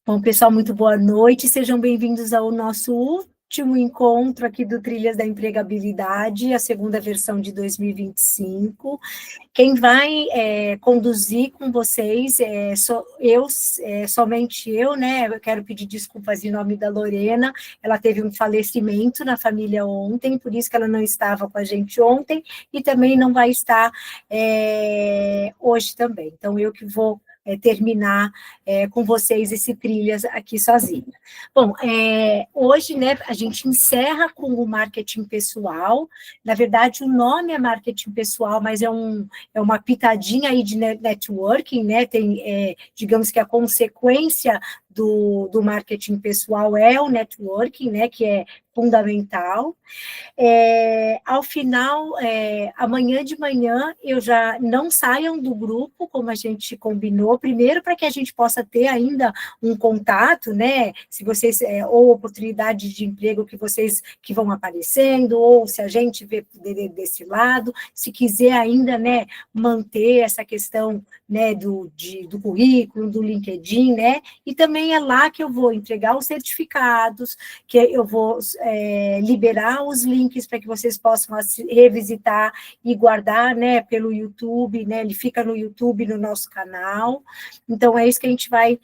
Bom, pessoal, muito boa noite. Sejam bem-vindos ao nosso último encontro aqui do Trilhas da Empregabilidade, a segunda versão de 2025. Quem vai conduzir com vocês somente eu, né? Eu quero pedir desculpas em nome da Lorena. Ela teve um falecimento na família ontem, por isso que ela não estava com a gente ontem, e também não vai estar hoje também. Então, eu que vou terminar com vocês esse Trilhas aqui sozinha. Bom, hoje, né, a gente encerra com o marketing pessoal. Na verdade, o nome é marketing pessoal, mas é uma pitadinha aí de networking, né? Tem, digamos que a consequência do marketing pessoal é o networking, né? Que é fundamental. Ao final, amanhã de manhã, eu já não saiam do grupo, como a gente combinou, primeiro para que a gente possa ter ainda um contato, né? Se vocês, ou oportunidade de emprego que vão aparecendo, ou se a gente vê desse lado, se quiser ainda, né, manter essa questão, né, do currículo, do LinkedIn, né? E também é lá que eu vou entregar os certificados, que eu vou liberar os links para que vocês possam revisitar e guardar, né, pelo YouTube, né, ele fica no YouTube, no nosso canal. Então, é isso que a gente vai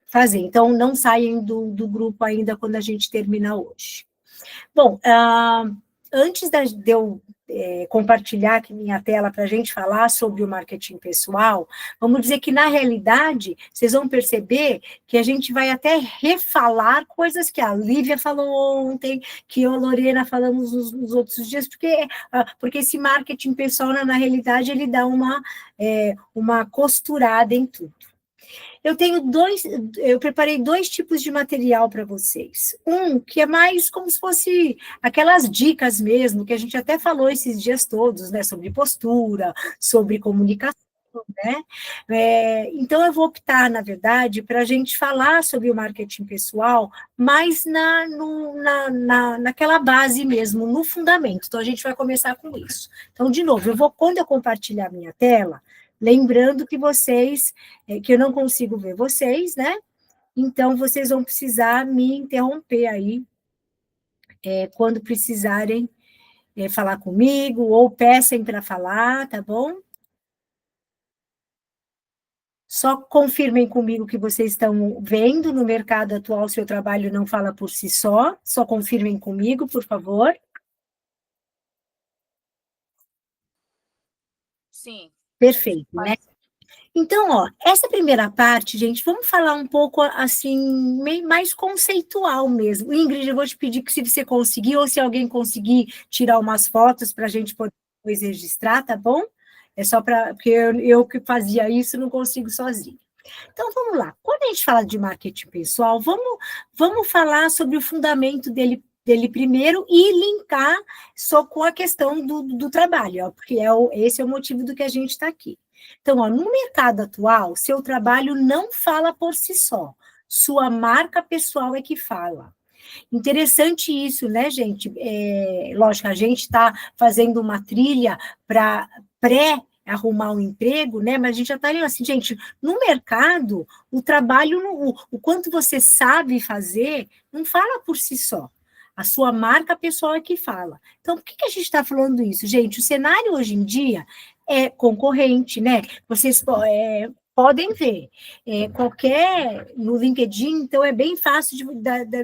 fazer. Então, não saiam do grupo ainda quando a gente terminar hoje. Bom, antes de eu compartilhar aqui minha tela para a gente falar sobre o marketing pessoal, vamos dizer que, na realidade, vocês vão perceber que a gente vai até refalar coisas que a Lívia falou ontem, que eu e a Lorena falamos nos outros dias, porque esse marketing pessoal, na realidade, ele dá uma costurada em tudo. Eu preparei 2 tipos de material para vocês. Um que é mais como se fosse aquelas dicas mesmo, que a gente até falou esses dias todos, né? Sobre postura, sobre comunicação, né? Então, eu vou optar, na verdade, para a gente falar sobre o marketing pessoal, mas naquela base mesmo, no fundamento. Então, a gente vai começar com isso. Então, de novo, quando eu compartilhar minha tela, lembrando que que eu não consigo ver vocês, né? Então, vocês vão precisar me interromper aí, quando precisarem falar comigo, ou peçam para falar, tá bom? Só confirmem comigo que vocês estão vendo no mercado atual, seu trabalho não fala por si só. Só confirmem comigo, por favor. Sim. Perfeito, né? Então, essa primeira parte, gente, vamos falar um pouco, assim, mais conceitual mesmo. Ingrid, eu vou te pedir que, se você conseguir, ou se alguém conseguir tirar umas fotos para a gente poder depois registrar, tá bom? É só porque eu que fazia isso, não consigo sozinha. Então, vamos lá. Quando a gente fala de marketing pessoal, vamos falar sobre o fundamento dele primeiro e linkar só com a questão do trabalho, porque esse é o motivo do que a gente está aqui. Então, no mercado atual, seu trabalho não fala por si só, sua marca pessoal é que fala. Interessante isso, né, gente? Lógico, a gente está fazendo uma trilha para arrumar um emprego, né? Mas a gente já está ali assim, gente, no mercado, o trabalho, o quanto você sabe fazer, não fala por si só. A sua marca pessoal é que fala. Então, por que a gente está falando isso? Gente, o cenário hoje em dia é concorrente, né? Vocês podem ver, no LinkedIn, então é bem fácil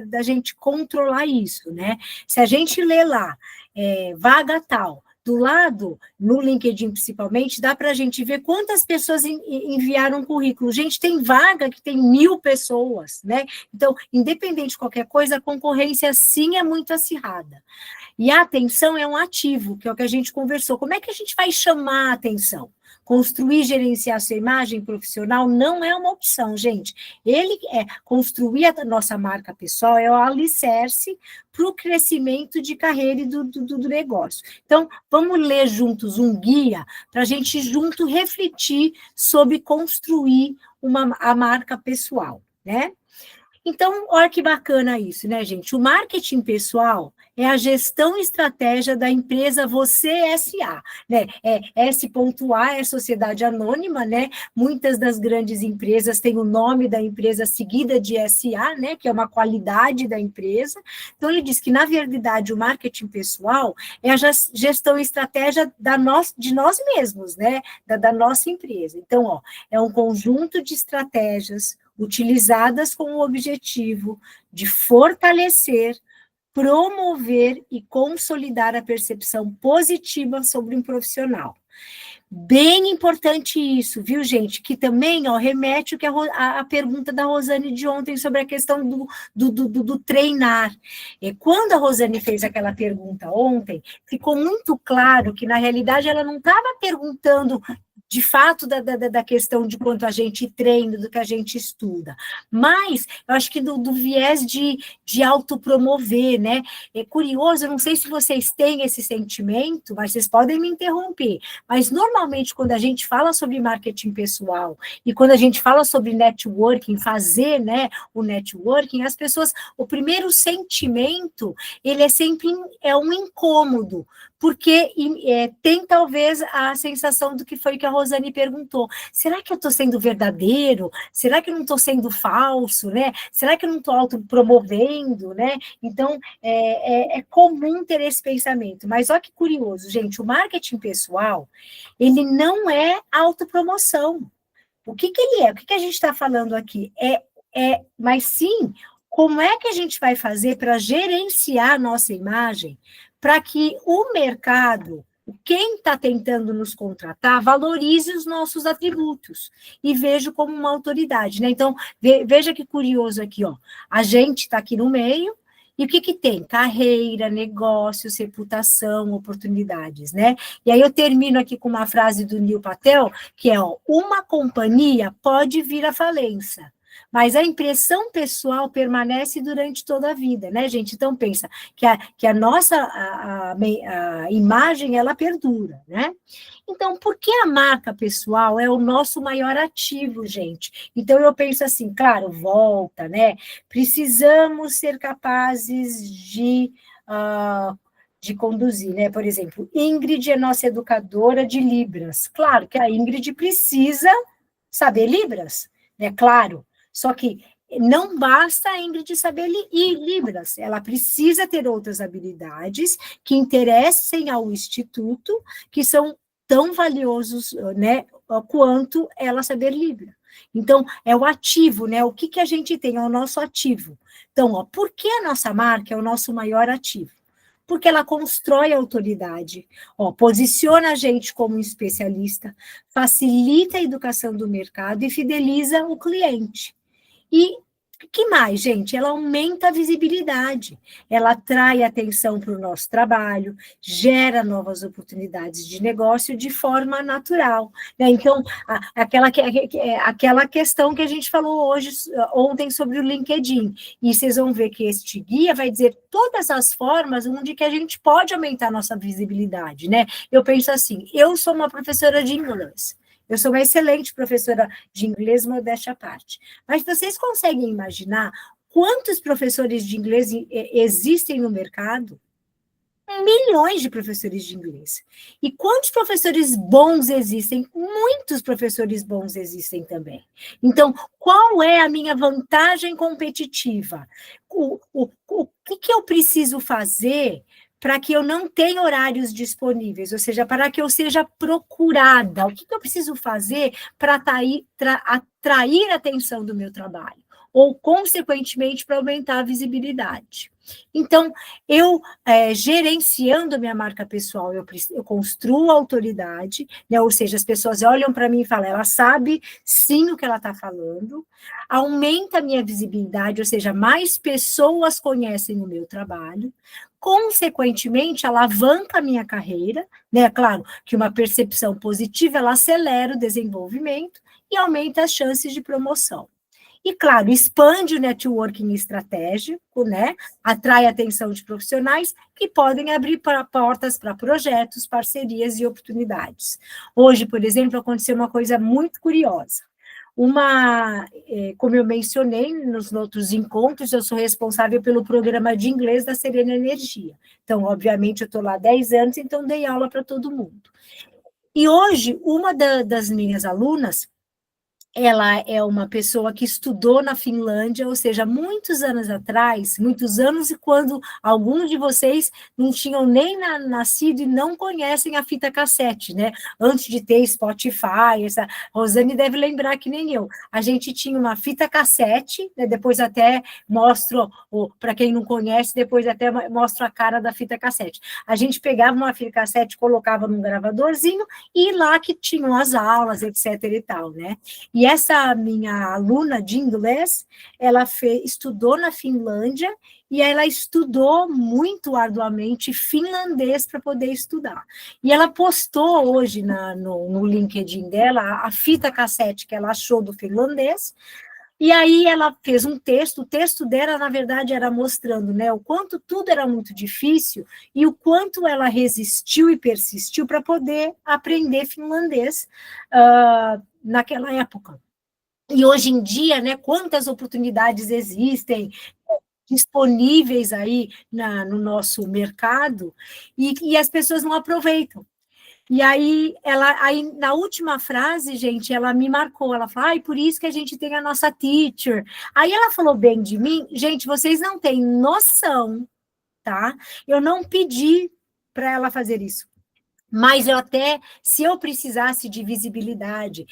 da gente controlar isso, né? Se a gente lê lá, vaga tal, do lado, no LinkedIn principalmente, dá para a gente ver quantas pessoas enviaram currículo. Gente, tem vaga que tem 1.000 pessoas, né? Então, independente de qualquer coisa, a concorrência sim é muito acirrada. E a atenção é um ativo, que é o que a gente conversou. Como é que a gente vai chamar a atenção? Construir e gerenciar sua imagem profissional não é uma opção, gente. Construir a nossa marca pessoal é o alicerce para o crescimento de carreira e do negócio. Então, vamos ler juntos um guia para a gente junto refletir sobre construir a marca pessoal, né? Então, olha que bacana isso, né, gente? O marketing pessoal é a gestão e estratégia da empresa Você S.A., né? S.A é sociedade anônima, né? Muitas das grandes empresas têm o nome da empresa seguida de S.A., né? Que é uma qualidade da empresa. Então, ele diz que, na verdade, o marketing pessoal é a gestão e estratégia de nós mesmos, né? Da nossa empresa. Então, ó, é um conjunto de estratégias utilizadas com o objetivo de fortalecer, promover e consolidar a percepção positiva sobre um profissional. Bem importante isso, viu, gente? Que também, ó, remete o que a pergunta da Rosane de ontem sobre a questão do treinar. E quando a Rosane fez aquela pergunta ontem, ficou muito claro que, na realidade, ela não estava perguntando de fato da questão de quanto a gente treina, do que a gente estuda, mas eu acho que do viés de autopromover, né? É curioso, eu não sei se vocês têm esse sentimento, mas vocês podem me interromper, mas normalmente quando a gente fala sobre marketing pessoal e quando a gente fala sobre networking, fazer, né, o networking, as pessoas, o primeiro sentimento, ele é sempre um incômodo, porque tem talvez a sensação do que foi que a Rosane perguntou. Será que eu estou sendo verdadeiro? Será que eu não estou sendo falso? Né? Será que eu não estou autopromovendo? Né? Então, é comum ter esse pensamento. Mas olha que curioso, gente, o marketing pessoal, ele não é autopromoção. O que ele é? O que a gente está falando aqui? Mas sim, como é que a gente vai fazer para gerenciar a nossa imagem para que o mercado, quem está tentando nos contratar, valorize os nossos atributos e veja como uma autoridade, né? Então, veja que curioso aqui, ó. A gente está aqui no meio, e o que tem? Carreira, negócios, reputação, oportunidades, né? E aí eu termino aqui com uma frase do Neil Patel, que é, ó, uma companhia pode vir à falência, mas a impressão pessoal permanece durante toda a vida, né, gente? Então, pensa que a nossa a imagem, ela perdura, né? Então, por que a marca pessoal é o nosso maior ativo, gente? Então, eu penso assim, claro, volta, né? Precisamos ser capazes de conduzir, né? Por exemplo, Ingrid é nossa educadora de Libras. Claro que a Ingrid precisa saber Libras, né? Claro. Só que não basta a Ingrid saber Libras, ela precisa ter outras habilidades que interessem ao Instituto, que são tão valiosos, né, quanto ela saber Libra. Então, é o ativo, né? O que a gente tem? É o nosso ativo. Então, ó, por que a nossa marca é o nosso maior ativo? Porque ela constrói autoridade, ó, posiciona a gente como um especialista, facilita a educação do mercado e fideliza o cliente. E que mais, gente? Ela aumenta a visibilidade, ela atrai atenção para o nosso trabalho, gera novas oportunidades de negócio de forma natural, né? Então, aquela questão que a gente falou ontem sobre o LinkedIn, e vocês vão ver que este guia vai dizer todas as formas onde que a gente pode aumentar a nossa visibilidade, né? Eu penso assim, eu sou uma professora de inglês, eu sou uma excelente professora de inglês, modéstia à parte. Mas vocês conseguem imaginar quantos professores de inglês existem no mercado? Milhões de professores de inglês. E quantos professores bons existem? Muitos professores bons existem também. Então, qual é a minha vantagem competitiva? O que eu preciso fazer para que eu não tenha horários disponíveis, ou seja, para que eu seja procurada? O que eu preciso fazer para atrair a atenção do meu trabalho? Ou, consequentemente, para aumentar a visibilidade. Então, eu, gerenciando a minha marca pessoal, eu construo autoridade, né? Ou seja, as pessoas olham para mim e falam, ela sabe sim o que ela está falando, aumenta a minha visibilidade, ou seja, mais pessoas conhecem o meu trabalho, consequentemente, alavanca a minha carreira, né? Claro que uma percepção positiva, ela acelera o desenvolvimento e aumenta as chances de promoção. E, claro, expande o networking estratégico, né? Atrai a atenção de profissionais que podem abrir portas para projetos, parcerias e oportunidades. Hoje, por exemplo, aconteceu uma coisa muito curiosa. Como eu mencionei nos outros encontros, eu sou responsável pelo programa de inglês da Serena Energia. Então, obviamente, eu estou lá há 10 anos, então dei aula para todo mundo. E hoje, uma das minhas alunas, ela é uma pessoa que estudou na Finlândia, ou seja, muitos anos atrás, muitos anos, e quando alguns de vocês não tinham nem nascido e não conhecem a fita cassete, né? Antes de ter Spotify, essa Rosane deve lembrar que nem eu. A gente tinha uma fita cassete, né? Depois até mostro, para quem não conhece, depois até mostro a cara da fita cassete. A gente pegava uma fita cassete, colocava num gravadorzinho, e lá que tinham as aulas, etc. e tal, né? E essa minha aluna de inglês, ela estudou na Finlândia e ela estudou muito arduamente finlandês para poder estudar. E ela postou hoje no LinkedIn dela a fita cassete que ela achou do finlandês. E aí ela fez um texto, o texto dela, na verdade, era mostrando, né, o quanto tudo era muito difícil e o quanto ela resistiu e persistiu para poder aprender finlandês naquela época. E hoje em dia, né, quantas oportunidades existem disponíveis aí no nosso mercado e as pessoas não aproveitam. E aí, na última frase, gente, ela me marcou, ela falou, por isso que a gente tem a nossa teacher. Aí ela falou bem de mim, gente, vocês não têm noção, tá? Eu não pedi para ela fazer isso. Mas se eu precisasse de visibilidade,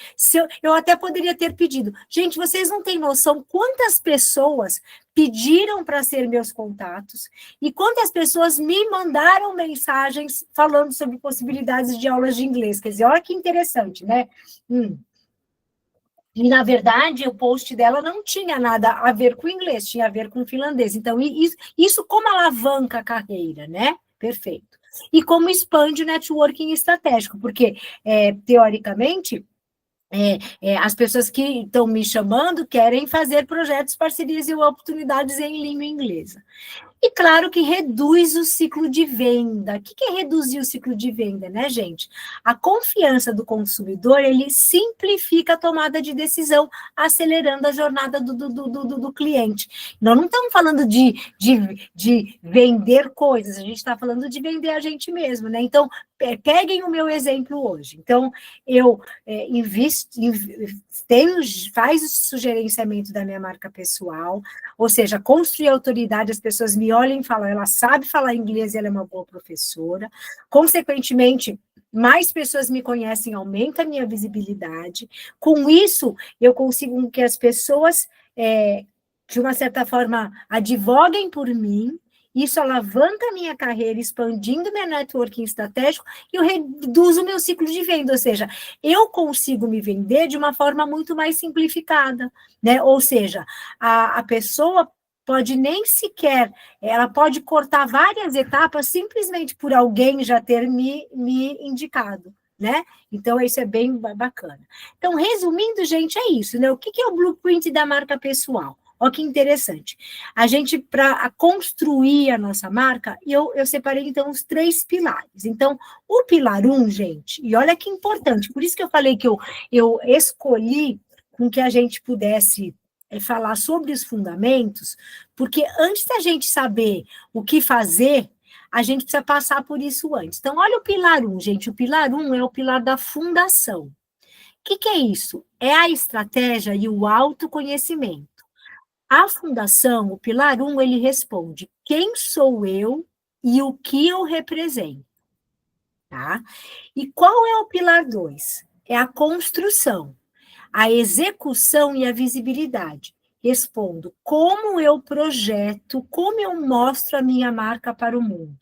eu até poderia ter pedido. Gente, vocês não têm noção quantas pessoas pediram para ser meus contatos e quantas pessoas me mandaram mensagens falando sobre possibilidades de aulas de inglês. Quer dizer, olha que interessante, né? E, na verdade, o post dela não tinha nada a ver com inglês, tinha a ver com finlandês. Então, isso como alavanca a carreira, né? Perfeito. E como expande o networking estratégico, porque, teoricamente, as pessoas que estão me chamando querem fazer projetos, parcerias e oportunidades em língua inglesa. E claro que reduz o ciclo de venda. O que é reduzir o ciclo de venda, né, gente? A confiança do consumidor, ele simplifica a tomada de decisão, acelerando a jornada do cliente. Nós não estamos falando de vender coisas, a gente está falando de vender a gente mesmo, né? Então, peguem o meu exemplo hoje. Então, eu faz o sugerenciamento da minha marca pessoal, ou seja, construir autoridade, as pessoas me olham e falam, ela sabe falar inglês e ela é uma boa professora. Consequentemente, mais pessoas me conhecem, aumenta a minha visibilidade. Com isso, eu consigo que as pessoas, de uma certa forma, advoguem por mim. Isso alavanca a minha carreira, expandindo meu networking estratégico, e eu reduzo o meu ciclo de venda, ou seja, eu consigo me vender de uma forma muito mais simplificada, né? Ou seja, a pessoa pode nem sequer, ela pode cortar várias etapas simplesmente por alguém já ter me indicado, né? Então, isso é bem bacana. Então, resumindo, gente, é isso, né? O que é o blueprint da marca pessoal? Olha que interessante. A gente, para construir a nossa marca, eu separei, então, os 3 pilares. Então, o pilar 1, gente, e olha que importante, por isso que eu falei que eu escolhi com que a gente pudesse falar sobre os fundamentos, porque antes da gente saber o que fazer, a gente precisa passar por isso antes. Então, olha o pilar 1, gente. O pilar 1 é o pilar da fundação. O que é isso? É a estratégia e o autoconhecimento. A fundação, o pilar 1, ele responde quem sou eu e o que eu represento, tá? E qual é o pilar 2? É a construção, a execução e a visibilidade. Respondo como eu projeto, como eu mostro a minha marca para o mundo.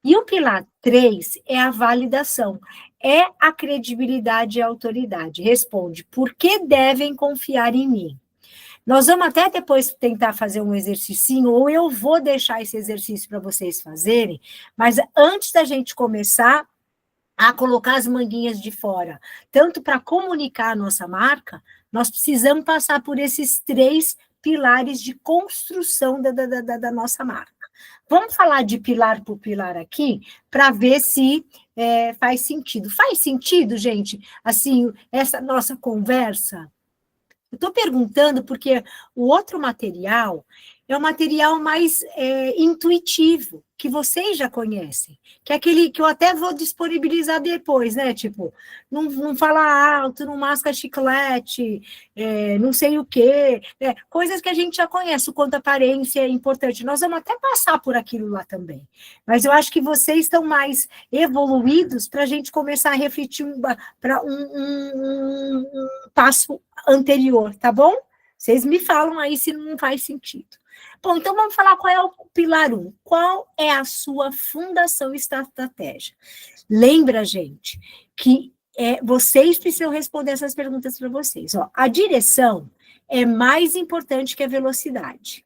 E o pilar 3 é a validação, é a credibilidade e a autoridade. Responde por que devem confiar em mim. Nós vamos até depois tentar fazer um exercício, ou eu vou deixar esse exercício para vocês fazerem, mas antes da gente começar a colocar as manguinhas de fora, tanto para comunicar a nossa marca, nós precisamos passar por esses 3 pilares de construção da nossa marca. Vamos falar de pilar por pilar aqui, para ver se faz sentido. Faz sentido, gente? Assim, essa nossa conversa? Eu estou perguntando porque o outro material é um material mais intuitivo, que vocês já conhecem, que é aquele que eu até vou disponibilizar depois, né? Tipo, não fala alto, não masca chiclete, não sei o quê, coisas que a gente já conhece, o quanto a aparência é importante. Nós vamos até passar por aquilo lá também. Mas eu acho que vocês estão mais evoluídos para a gente começar a refletir para um passo anterior, tá bom? Vocês me falam aí se não faz sentido. Bom, então vamos falar qual é o pilar 1. Qual é a sua fundação e estratégia? Lembra, gente, que vocês precisam responder essas perguntas para vocês. Ó, a direção é mais importante que a velocidade.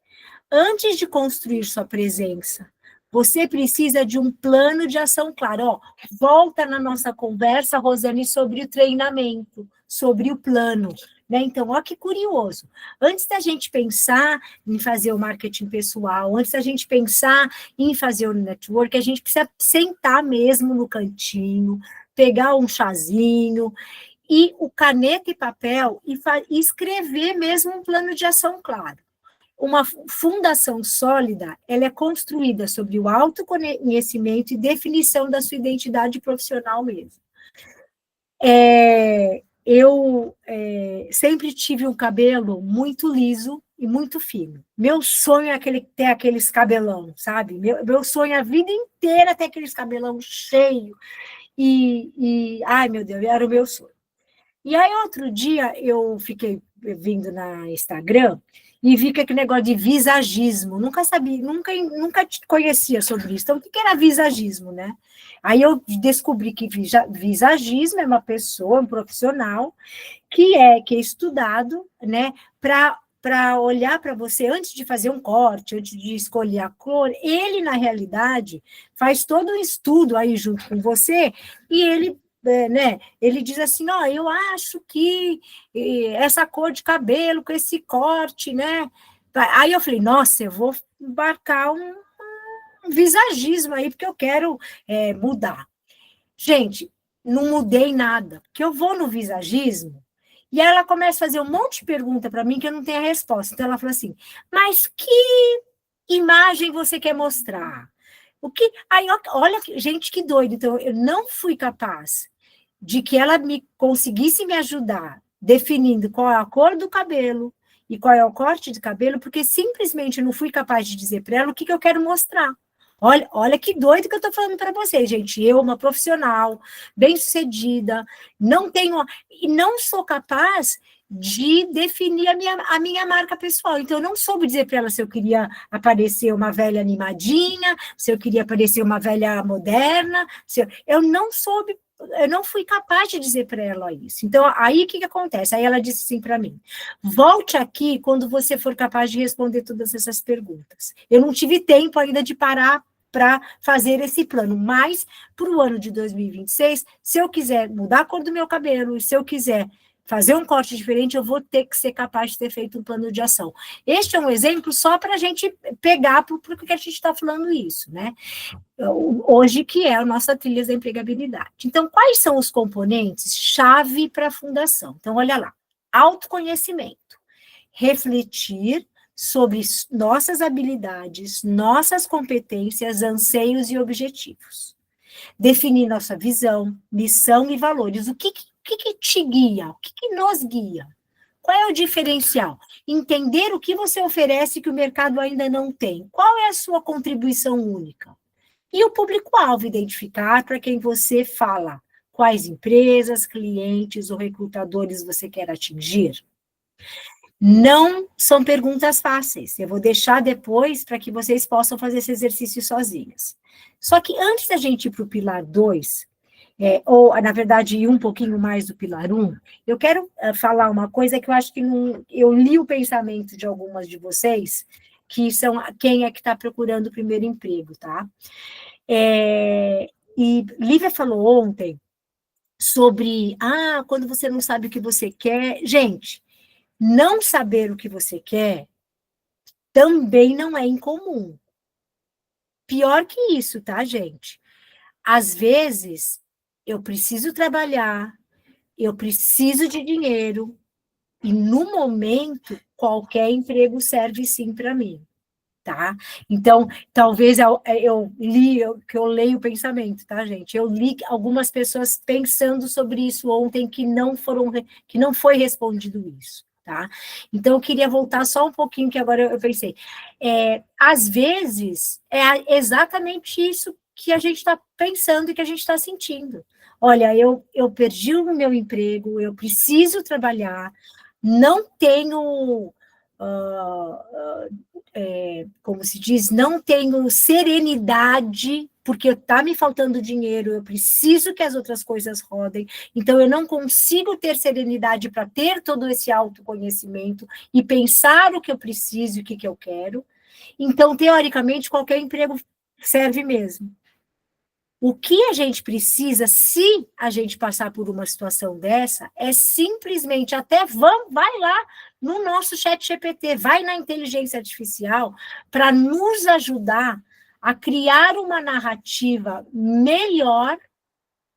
Antes de construir sua presença, você precisa de um plano de ação claro. Ó, volta na nossa conversa, Rosane, sobre o treinamento, sobre o plano. Né? Então, olha que curioso. Antes da gente pensar em fazer o marketing pessoal, antes da gente pensar em fazer o network, a gente precisa sentar mesmo no cantinho, pegar um chazinho, e o caneta e papel, e escrever mesmo um plano de ação claro. Uma fundação sólida, ela é construída sobre o autoconhecimento e definição da sua identidade profissional mesmo. Eu sempre tive um cabelo muito liso e muito fino. Meu sonho é ter aqueles cabelão, sabe? Meu sonho a vida inteira é ter aqueles cabelão cheio. Ai, meu Deus, era o meu sonho. E aí, outro dia, eu fiquei vindo na Instagram e vi que aquele negócio de visagismo, nunca sabia, nunca conhecia sobre isso. Então, o que era visagismo, né? Aí eu descobri que visagismo é uma pessoa, um profissional, que é estudado, né, para olhar para você antes de fazer um corte, antes de escolher a cor, ele, na realidade, faz todo um estudo aí junto com você, e ele diz assim, ó, eu acho que essa cor de cabelo, com esse corte, né? Aí eu falei, nossa, eu vou embarcar um visagismo aí, porque eu quero mudar. Gente, não mudei nada, porque eu vou no visagismo, e ela começa a fazer um monte de pergunta para mim que eu não tenho a resposta. Então ela fala assim, mas que imagem você quer mostrar? Aí, olha, gente, que doido. Então, eu não fui capaz de que ela conseguisse me ajudar definindo qual é a cor do cabelo e qual é o corte de cabelo, porque simplesmente não fui capaz de dizer para ela o que eu quero mostrar. Olha que doido que eu estou falando para vocês, gente. Eu, uma profissional, bem-sucedida, e não sou capaz de definir a minha marca pessoal. Então, eu não soube dizer para ela se eu queria aparecer uma velha animadinha, se eu queria aparecer uma velha moderna, eu não soube, eu não fui capaz de dizer para ela isso. Então, aí o que acontece? Aí ela disse assim para mim, volte aqui quando você for capaz de responder todas essas perguntas. Eu não tive tempo ainda de parar para fazer esse plano, mas para o ano de 2026, se eu quiser mudar a cor do meu cabelo, e se eu quiser fazer um corte diferente, eu vou ter que ser capaz de ter feito um plano de ação. Este é um exemplo só para a gente pegar por que a gente está falando isso, né? Hoje, que é a nossa trilha da empregabilidade. Então, quais são os componentes-chave para a fundação? Então, olha lá, autoconhecimento, refletir sobre nossas habilidades, nossas competências, anseios e objetivos. Definir nossa visão, missão e valores. O que te guia? O que nos guia? Qual é o diferencial? Entender o que você oferece que o mercado ainda não tem. Qual é a sua contribuição única? E o público-alvo, identificar para quem você fala. Quais empresas, clientes ou recrutadores você quer atingir? Não são perguntas fáceis. Eu vou deixar depois para que vocês possam fazer esse exercício sozinhos. Só que antes da gente ir para o pilar 2, ou, na verdade, ir um pouquinho mais do pilar 1, eu quero falar uma coisa que eu acho que eu li o pensamento de algumas de vocês, que são quem é que está procurando o primeiro emprego, tá? E Lívia falou ontem sobre, quando você não sabe o que você quer. Gente, não saber o que você quer também não é incomum. Pior que isso, tá, gente? Às vezes, eu preciso trabalhar, eu preciso de dinheiro, E, no momento, qualquer emprego serve sim para mim. Tá? Então, talvez que eu leio o pensamento, tá, gente? Eu li algumas pessoas pensando sobre isso ontem que não foi respondido isso, tá? Então, eu queria voltar só um pouquinho, que agora eu pensei. Às vezes, é exatamente isso que a gente está pensando e que a gente está sentindo. Olha, eu perdi o meu emprego, eu preciso trabalhar, não tenho como se diz, não tenho serenidade, porque está me faltando dinheiro, eu preciso que as outras coisas rodem, então eu não consigo ter serenidade para ter todo esse autoconhecimento e pensar o que eu preciso e o que eu quero. Então, teoricamente, qualquer emprego serve mesmo. O que a gente precisa, se a gente passar por uma situação dessa, é simplesmente vai lá no nosso chat GPT, vai na inteligência artificial para nos ajudar a criar uma narrativa melhor.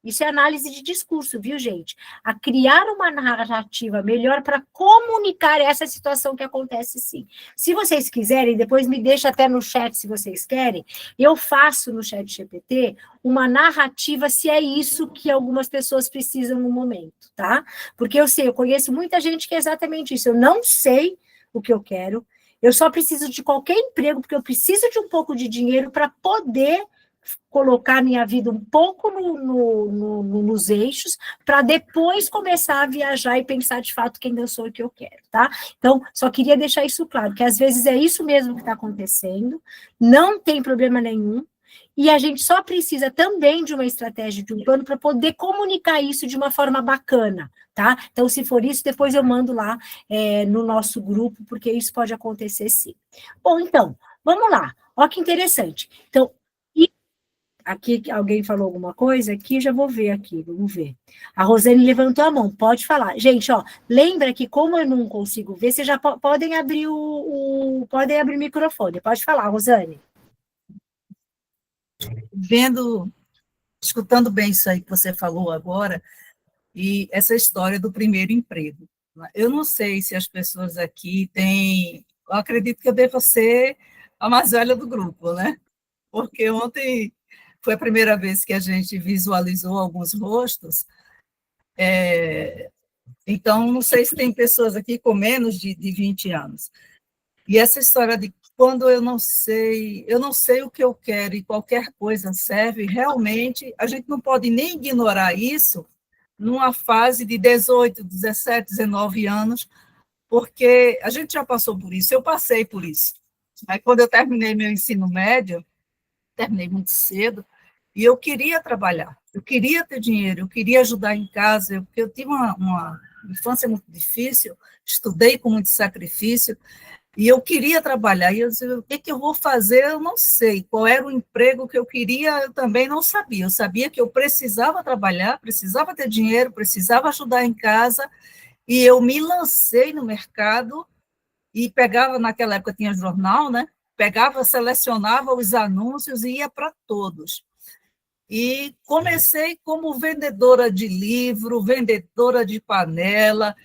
Isso é análise de discurso, viu, gente? A criar uma narrativa melhor para comunicar essa situação que acontece, sim. Se vocês quiserem, depois me deixa até no chat, se vocês querem, eu faço no chat GPT uma narrativa, se é isso que algumas pessoas precisam no momento, tá? Porque eu conheço muita gente que é exatamente isso. Eu não sei o que eu quero, eu só preciso de qualquer emprego, porque eu preciso de um pouco de dinheiro para poder colocar minha vida um pouco nos eixos, para depois começar a viajar e pensar de fato quem eu sou e o que eu quero, tá? Então, só queria deixar isso claro, que às vezes é isso mesmo que está acontecendo, não tem problema nenhum, e a gente só precisa também de uma estratégia, de um plano, para poder comunicar isso de uma forma bacana, tá? Então, se for isso, depois eu mando lá no nosso grupo, porque isso pode acontecer sim. Bom, então, vamos lá. Olha que interessante. Então, aqui alguém falou alguma coisa, aqui já vou ver aqui, vamos ver. A Rosane levantou a mão, pode falar. Gente, ó, lembra que como eu não consigo ver, vocês já podem abrir podem abrir o microfone. Pode falar, Rosane. Escutando bem isso aí que você falou agora, e essa história do primeiro emprego. Eu não sei se as pessoas aqui têm. Eu acredito que eu devo ser a mais velha do grupo, né? Porque ontem foi a primeira vez que a gente visualizou alguns rostos. Então, não sei se tem pessoas aqui com menos de 20 anos. E essa história de quando eu não sei o que eu quero e qualquer coisa serve, realmente, a gente não pode nem ignorar isso numa fase de 18, 17, 19 anos, porque a gente já passou por isso, eu passei por isso. Aí, quando eu terminei meu ensino médio, terminei muito cedo, e eu queria trabalhar, eu queria ter dinheiro, eu queria ajudar em casa, porque eu tive uma infância muito difícil, estudei com muito sacrifício, e eu queria trabalhar, e eu dizia, o que eu vou fazer? Eu não sei. Qual era o emprego que eu queria? Eu também não sabia. Eu sabia que eu precisava trabalhar, precisava ter dinheiro, precisava ajudar em casa, e eu me lancei no mercado e pegava, naquela época tinha jornal, né? Pegava, selecionava os anúncios e ia para todos. E comecei como vendedora de livro, vendedora de panela.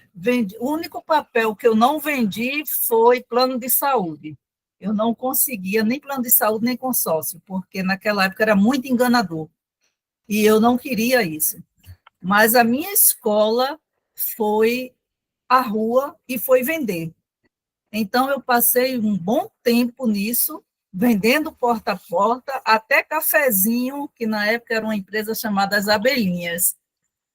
O único papel que eu não vendi foi plano de saúde. Eu não conseguia nem plano de saúde, nem consórcio, porque naquela época era muito enganador. E eu não queria isso. Mas a minha escola foi à rua e foi vender. Então, eu passei um bom tempo nisso, vendendo porta a porta, até cafezinho, que na época era uma empresa chamada As Abelhinhas.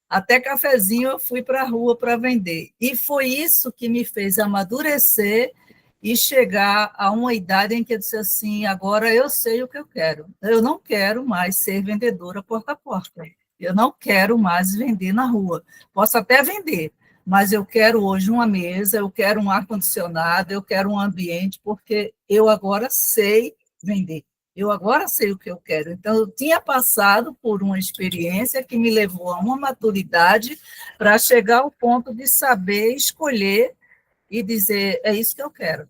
Até cafezinho eu fui para a rua para vender. E foi isso que me fez amadurecer e chegar a uma idade em que eu disse assim, agora eu sei o que eu quero. Eu não quero mais ser vendedora porta a porta. Eu não quero mais vender na rua. Posso até vender, mas eu quero hoje uma mesa, eu quero um ar-condicionado, eu quero um ambiente, porque eu agora sei vender. Eu agora sei o que eu quero. Então, eu tinha passado por uma experiência que me levou a uma maturidade para chegar ao ponto de saber escolher e dizer, é isso que eu quero.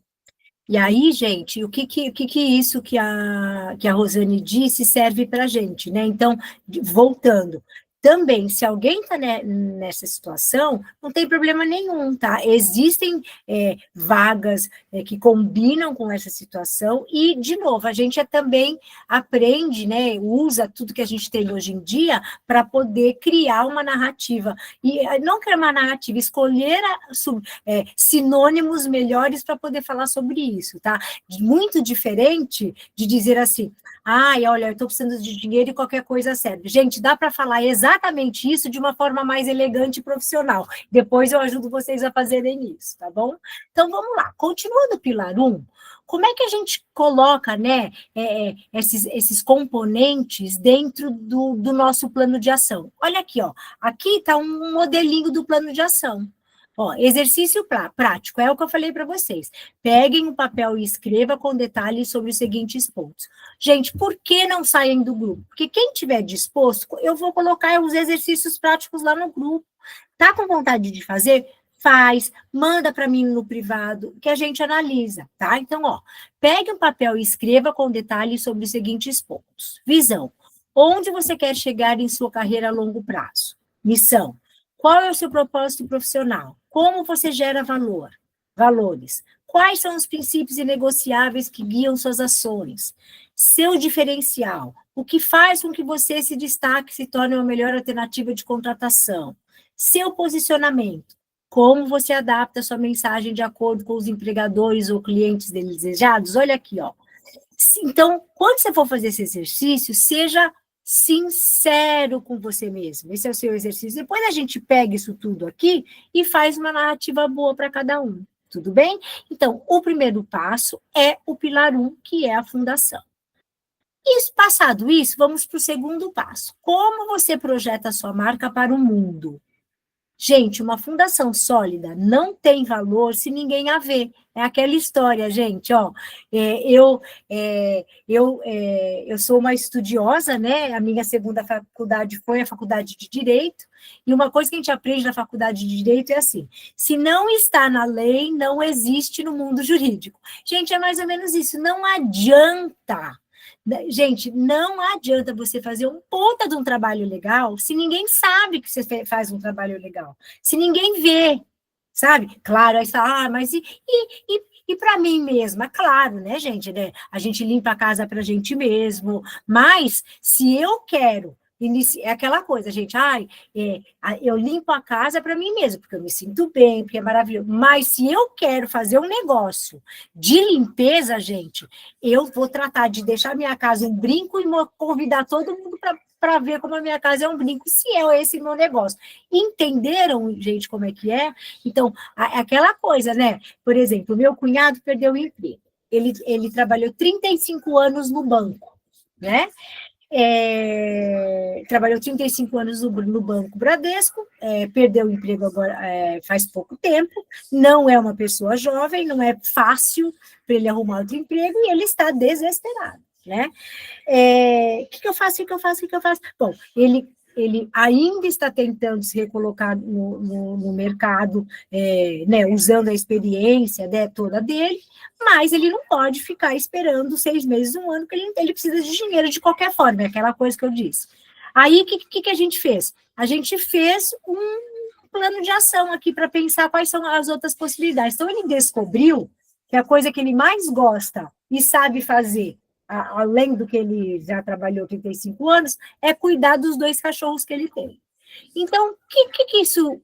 E aí, gente, o que isso que a Rosane disse serve para a gente, né? Então, voltando, Também, se alguém está nessa situação, não tem problema nenhum, tá? Existem vagas que combinam com essa situação e, de novo, a gente também aprende, né? Usa tudo que a gente tem hoje em dia para poder criar uma narrativa. E não criar uma narrativa, escolher sinônimos melhores para poder falar sobre isso, tá? Muito diferente de dizer assim, ai, olha, eu estou precisando de dinheiro e qualquer coisa serve. Gente, dá para falar exatamente isso de uma forma mais elegante e profissional. Depois eu ajudo vocês a fazerem isso, tá bom? Então, vamos lá. Continuando o pilar 1, como é que a gente coloca, né, esses componentes dentro do nosso plano de ação? Olha aqui, ó. Aqui está um modelinho do plano de ação. Ó, exercício prático, é o que eu falei para vocês. Peguem o papel e escreva com detalhes sobre os seguintes pontos. Gente, por que não saem do grupo? Porque quem tiver disposto, eu vou colocar os exercícios práticos lá no grupo. Tá com vontade de fazer? Faz, manda para mim no privado, que a gente analisa, tá? Então, ó, pegue um papel e escreva com detalhes sobre os seguintes pontos. Visão. Onde você quer chegar em sua carreira a longo prazo? Missão. Qual é o seu propósito profissional? Como você gera valores? Quais são os princípios inegociáveis que guiam suas ações? Seu diferencial. O que faz com que você se destaque e se torne uma melhor alternativa de contratação? Seu posicionamento. Como você adapta a sua mensagem de acordo com os empregadores ou clientes desejados? Olha aqui, ó. Então, quando você for fazer esse exercício, seja sincero com você mesmo. Esse é o seu exercício. Depois a gente pega isso tudo aqui e faz uma narrativa boa para cada um. Tudo bem? Então, o primeiro passo é o pilar 1, que é a fundação. E passado isso, vamos para o segundo passo. Como você projeta a sua marca para o mundo? Gente, uma fundação sólida não tem valor se ninguém a vê. É aquela história, gente, ó. Eu sou uma estudiosa, né? A minha segunda faculdade foi a faculdade de Direito, e uma coisa que a gente aprende na faculdade de Direito é assim: se não está na lei, não existe no mundo jurídico. Gente, é mais ou menos isso. Não adianta. Gente, não adianta você fazer um puta de um trabalho legal se ninguém sabe que você faz um trabalho legal, se ninguém vê, sabe? Claro, aí está, mas e para mim mesma? Claro, né, gente? Né? A gente limpa a casa para a gente mesmo, mas se eu quero é aquela coisa, gente, eu limpo a casa para mim mesma, porque eu me sinto bem, porque é maravilhoso. Mas se eu quero fazer um negócio de limpeza, gente, eu vou tratar de deixar minha casa um brinco e convidar todo mundo para ver como a minha casa é um brinco, se é esse meu negócio. Entenderam, gente, como é que é? Então, aquela coisa, né? Por exemplo, meu cunhado perdeu o emprego. Ele trabalhou 35 anos no banco, né? Trabalhou 35 anos no Banco Bradesco, perdeu o emprego agora faz pouco tempo, não é uma pessoa jovem, não é fácil para ele arrumar outro emprego e ele está desesperado, né? O que eu faço? Bom, ele ainda está tentando se recolocar no mercado, né, usando a experiência, né, toda dele, mas ele não pode ficar esperando 6 meses, 1 ano, porque ele precisa de dinheiro de qualquer forma, é aquela coisa que eu disse. Aí, o que a gente fez? A gente fez um plano de ação aqui para pensar quais são as outras possibilidades. Então, ele descobriu que a coisa que ele mais gosta e sabe fazer, além do que ele já trabalhou 35 anos, é cuidar dos 2 cachorros que ele tem. Então, o que isso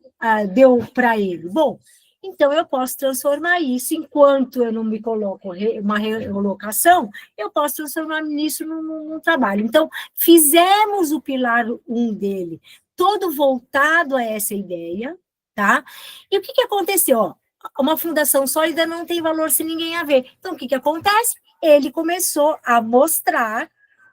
deu para ele? Bom, então eu posso transformar isso, enquanto eu não me coloco uma relocação, eu posso transformar isso num trabalho. Então, fizemos o pilar 1 dele, todo voltado a essa ideia, tá? E o que aconteceu? Ó, uma fundação sólida não tem valor se ninguém a ver. Então, o que acontece? Ele começou a mostrar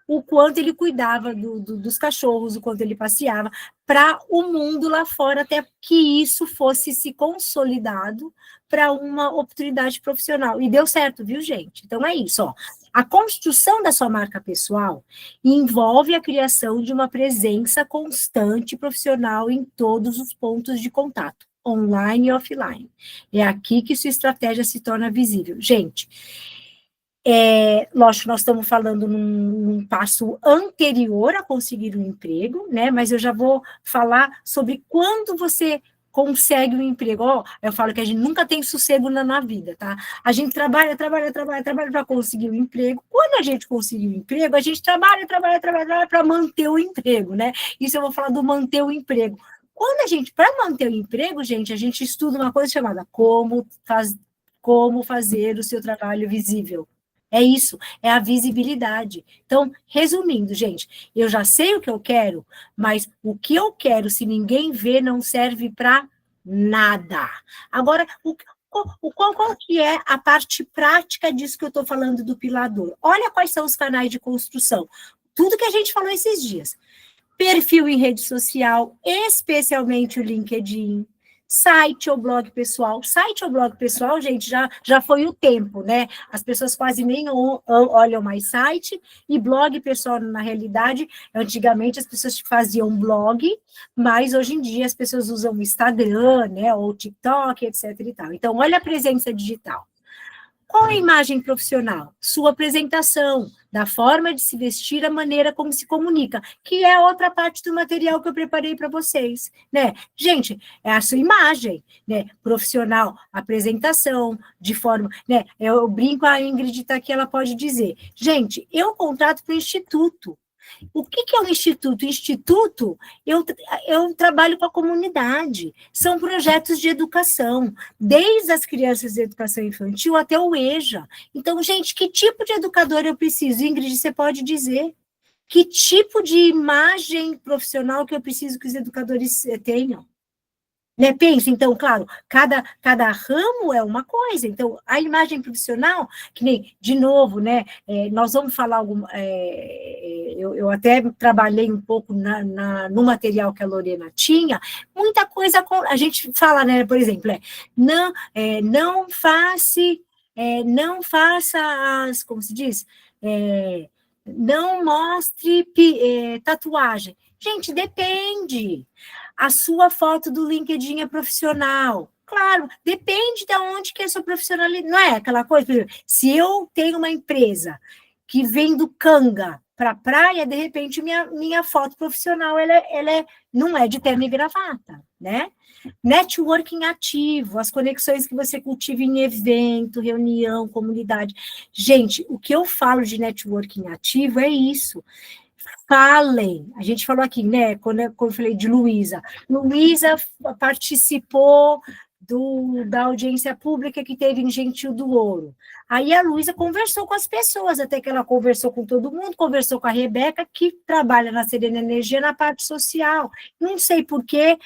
o quanto ele cuidava dos cachorros, o quanto ele passeava, para o mundo lá fora, até que isso fosse se consolidado para uma oportunidade profissional. E deu certo, viu, gente? Então, é isso, ó. A construção da sua marca pessoal envolve a criação de uma presença constante profissional em todos os pontos de contato, online e offline. É aqui que sua estratégia se torna visível. Gente, Lógico, nós estamos falando num passo anterior a conseguir um emprego, né? Mas eu já vou falar sobre quando você consegue um emprego. Eu falo que a gente nunca tem sossego na vida, tá? A gente trabalha para conseguir um emprego. Quando a gente conseguir um emprego, a gente trabalha para manter o emprego, né? Isso eu vou falar do manter o emprego. Para manter o emprego, gente, a gente estuda uma coisa chamada como fazer o seu trabalho visível. É isso, é a visibilidade. Então, resumindo, gente, eu já sei o que eu quero, mas o que eu quero, se ninguém vê, não serve para nada. Agora, qual que é a parte prática disso que eu estou falando do pilador? Olha quais são os canais de construção. Tudo que a gente falou esses dias. Perfil em rede social, especialmente o LinkedIn, site ou blog pessoal. Site ou blog pessoal, gente, já foi o tempo, né? As pessoas quase nem olham mais site, e blog pessoal, na realidade, antigamente as pessoas faziam blog, mas hoje em dia as pessoas usam o Instagram, né, ou TikTok, etc. e tal. Então, olha a presença digital. Qual é a imagem profissional? Sua apresentação, da forma de se vestir, a maneira como se comunica, que é outra parte do material que eu preparei para vocês, né? Gente, é a sua imagem, né? Profissional, apresentação, de forma, né? Eu brinco, a Ingrid está aqui, ela pode dizer, gente, eu contrato para o Instituto. O que é o Instituto? O Instituto, eu trabalho com a comunidade, são projetos de educação, desde as crianças de educação infantil até o EJA. Então, gente, que tipo de educador eu preciso? Ingrid, você pode dizer? Que tipo de imagem profissional que eu preciso que os educadores tenham? Né? Pensa, então, claro, cada ramo é uma coisa. Então, a imagem profissional, que nem, de novo, né, nós vamos falar eu até trabalhei um pouco no material que a Lorena tinha, muita coisa, a gente fala, né, por exemplo, não faça as, como se diz? Não mostre tatuagem. Gente, depende. A sua foto do LinkedIn é profissional. Claro, depende de onde que é a sua profissionalidade. Não é aquela coisa, por exemplo, se eu tenho uma empresa que vem do Canga para a praia, de repente minha foto profissional não é de terno e gravata, né? Networking ativo, as conexões que você cultiva em evento, reunião, comunidade. Gente, o que eu falo de networking ativo é isso. Falem, a gente falou aqui, né, quando eu falei de Luísa. Luísa participou da audiência pública que teve em Gentil do Ouro. Aí a Luísa conversou com as pessoas, até que ela conversou com todo mundo, conversou com a Rebeca, que trabalha na Serena Energia na parte social. Não sei por quê,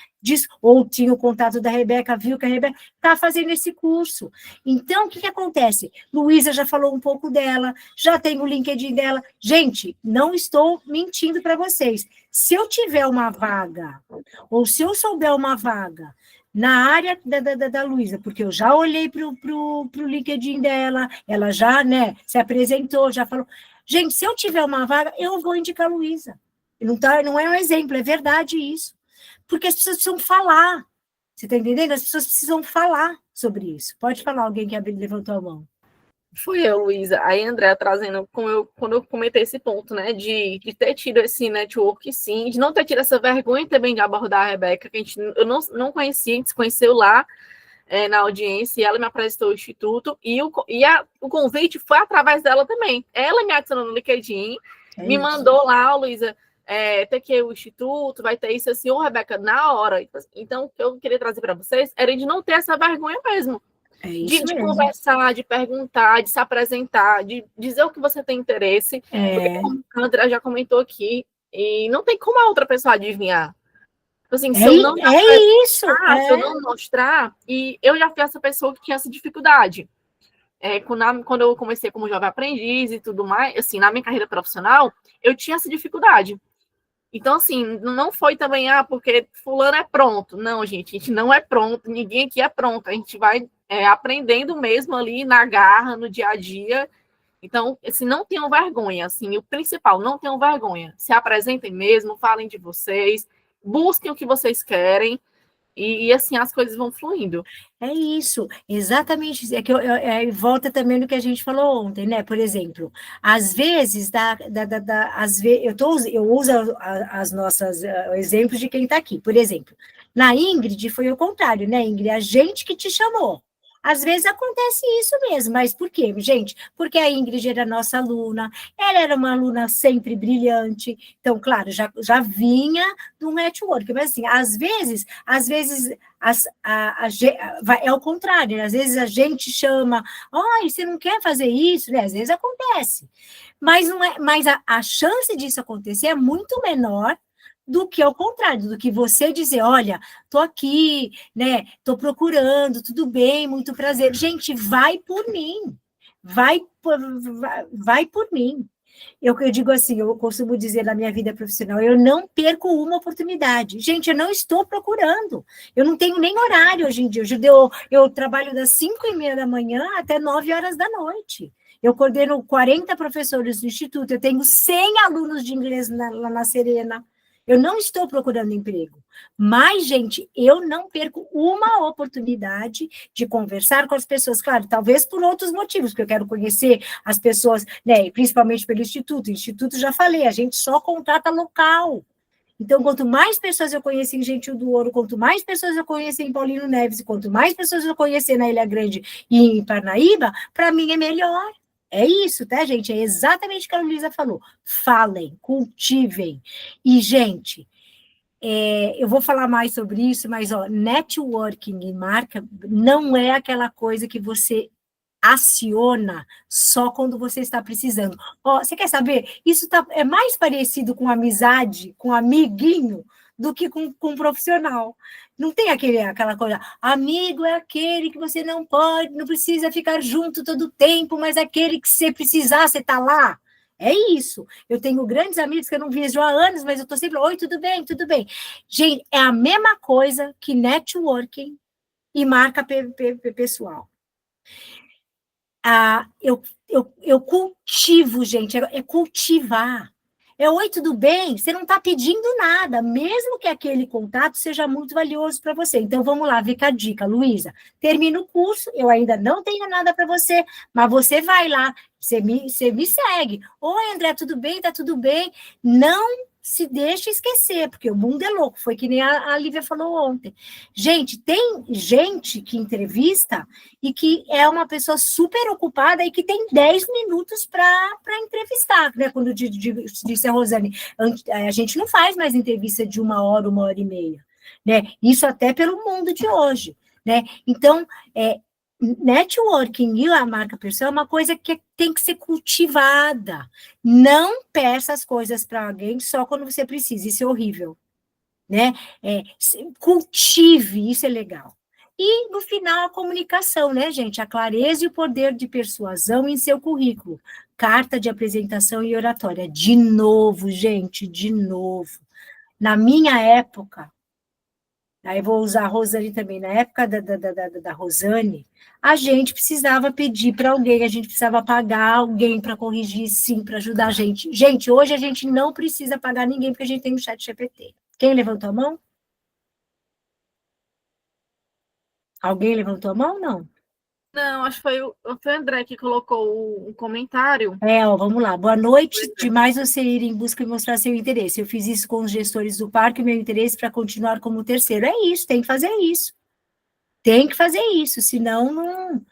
ou tinha o contato da Rebeca, viu que a Rebeca está fazendo esse curso. Então, o que acontece? Luísa já falou um pouco dela, já tem o LinkedIn dela. Gente, não estou mentindo para vocês. Se eu tiver uma vaga, ou se eu souber uma vaga na área da Luísa, porque eu já olhei para o LinkedIn dela, ela já, né, se apresentou, já falou. Gente, se eu tiver uma vaga, eu vou indicar a Luísa. Não é um exemplo, é verdade isso. Porque as pessoas precisam falar. Você está entendendo? As pessoas precisam falar sobre isso. Pode falar, alguém que levantou a mão. Fui eu, Luísa. Aí, André, trazendo, quando eu comentei esse ponto, né, de ter tido esse network, sim, de não ter tido essa vergonha também de abordar a Rebeca, que eu não conhecia, a gente se conheceu lá na audiência, e ela me apresentou o Instituto, e o convite foi através dela também. Ela me adicionou no LinkedIn, me mandou lá, Luísa, tem que ir o Instituto, vai ter isso assim, Rebeca, na hora. Então, o que eu queria trazer para vocês era de não ter essa vergonha mesmo. De conversar, de perguntar, de se apresentar, de dizer o que você tem interesse. Porque, como a André já comentou aqui, e não tem como a outra pessoa adivinhar. Assim, se eu não se eu não mostrar, e eu já fui essa pessoa que tinha essa dificuldade. Quando eu comecei como jovem aprendiz e tudo mais, assim, na minha carreira profissional, eu tinha essa dificuldade. Então, assim, não foi também, porque fulano é pronto. Não, gente, a gente não é pronto, ninguém aqui é pronto. A gente vai aprendendo mesmo ali na garra, no dia a dia. Então, assim, não tenham vergonha, assim, o principal, não tenham vergonha. Se apresentem mesmo, falem de vocês, busquem o que vocês querem E assim as coisas vão fluindo. É isso, exatamente isso. É que volta também no que a gente falou ontem, né? Por exemplo, às vezes, eu uso as nossas exemplos de quem está aqui. Por exemplo, na Ingrid foi o contrário, né, Ingrid? A gente que te chamou. Às vezes acontece isso mesmo, mas por quê, gente? Porque a Ingrid era nossa aluna, ela era uma aluna sempre brilhante, então, claro, já vinha do network, mas assim, às vezes é o contrário, né? Às vezes a gente chama, ai, você não quer fazer isso, né? Às vezes acontece, mas não é, mas a chance disso acontecer é muito menor do que ao contrário, do que você dizer, olha, tô aqui, né? Tô procurando, tudo bem, muito prazer. Gente, vai por mim, vai por mim. Eu digo assim, eu costumo dizer na minha vida profissional, eu não perco uma oportunidade. Gente, eu não estou procurando. Eu não tenho nem horário hoje em dia. Eu trabalho das 5:30 da manhã até 9 horas da noite. Eu coordeno 40 professores do Instituto, eu tenho 100 alunos de inglês lá na Serena. Eu não estou procurando emprego. Mas, gente, eu não perco uma oportunidade de conversar com as pessoas. Claro, talvez por outros motivos, porque eu quero conhecer as pessoas, né, principalmente pelo Instituto. O Instituto, já falei, a gente só contrata local. Então, quanto mais pessoas eu conhecer em Gentil do Ouro, quanto mais pessoas eu conhecer em Paulino Neves, e quanto mais pessoas eu conhecer na Ilha Grande e em Parnaíba, para mim é melhor. É isso, tá, gente? É exatamente o que a Luísa falou. Falem, cultivem. E, gente, eu vou falar mais sobre isso, mas, ó, networking e marca não é aquela coisa que você aciona só quando você está precisando. Ó, você quer saber? Isso é mais parecido com amizade, com amiguinho, do que com um profissional. Não tem aquela coisa, amigo é aquele que você não precisa ficar junto todo o tempo, mas aquele que você precisar, você está lá. É isso. Eu tenho grandes amigos que eu não vejo há anos, mas eu estou sempre, oi, tudo bem, tudo bem. Gente, é a mesma coisa que networking e marca pessoal. Eu cultivo, gente, é cultivar. Oi, tudo bem? Você não está pedindo nada, mesmo que aquele contato seja muito valioso para você. Então, vamos lá, fica a dica, Luísa. Termina o curso, eu ainda não tenho nada para você, mas você vai lá, você me segue. Oi, André, tudo bem? Tá tudo bem? Não se deixe esquecer, porque o mundo é louco, foi que nem a Lívia falou ontem. Gente, tem gente que entrevista e que é uma pessoa super ocupada e que tem 10 minutos para entrevistar, né? Quando disse a Rosane, a gente não faz mais entrevista de 1 hora e meia, né? Isso até pelo mundo de hoje, né? Então, networking e a marca pessoal é uma coisa que tem que ser cultivada. Não peça as coisas para alguém só quando você precisa, isso é horrível, né? Cultive, isso é legal. E, no final, a comunicação, né, gente? A clareza e o poder de persuasão em seu currículo. Carta de apresentação e oratória. De novo, gente, de novo. Na minha época, aí vou usar a Rosane também, na época da Rosane, a gente precisava pedir para alguém, a gente precisava pagar alguém para corrigir, sim, para ajudar a gente. Gente, hoje a gente não precisa pagar ninguém, porque a gente tem o ChatGPT. Quem levantou a mão? Alguém levantou a mão? Não. Não, acho que foi o André que colocou um comentário. Ó, vamos lá. Boa noite. Demais você ir em busca e mostrar seu interesse. Eu fiz isso com os gestores do parque, meu interesse para continuar como terceiro. É isso, tem que fazer isso. Tem que fazer isso, senão não.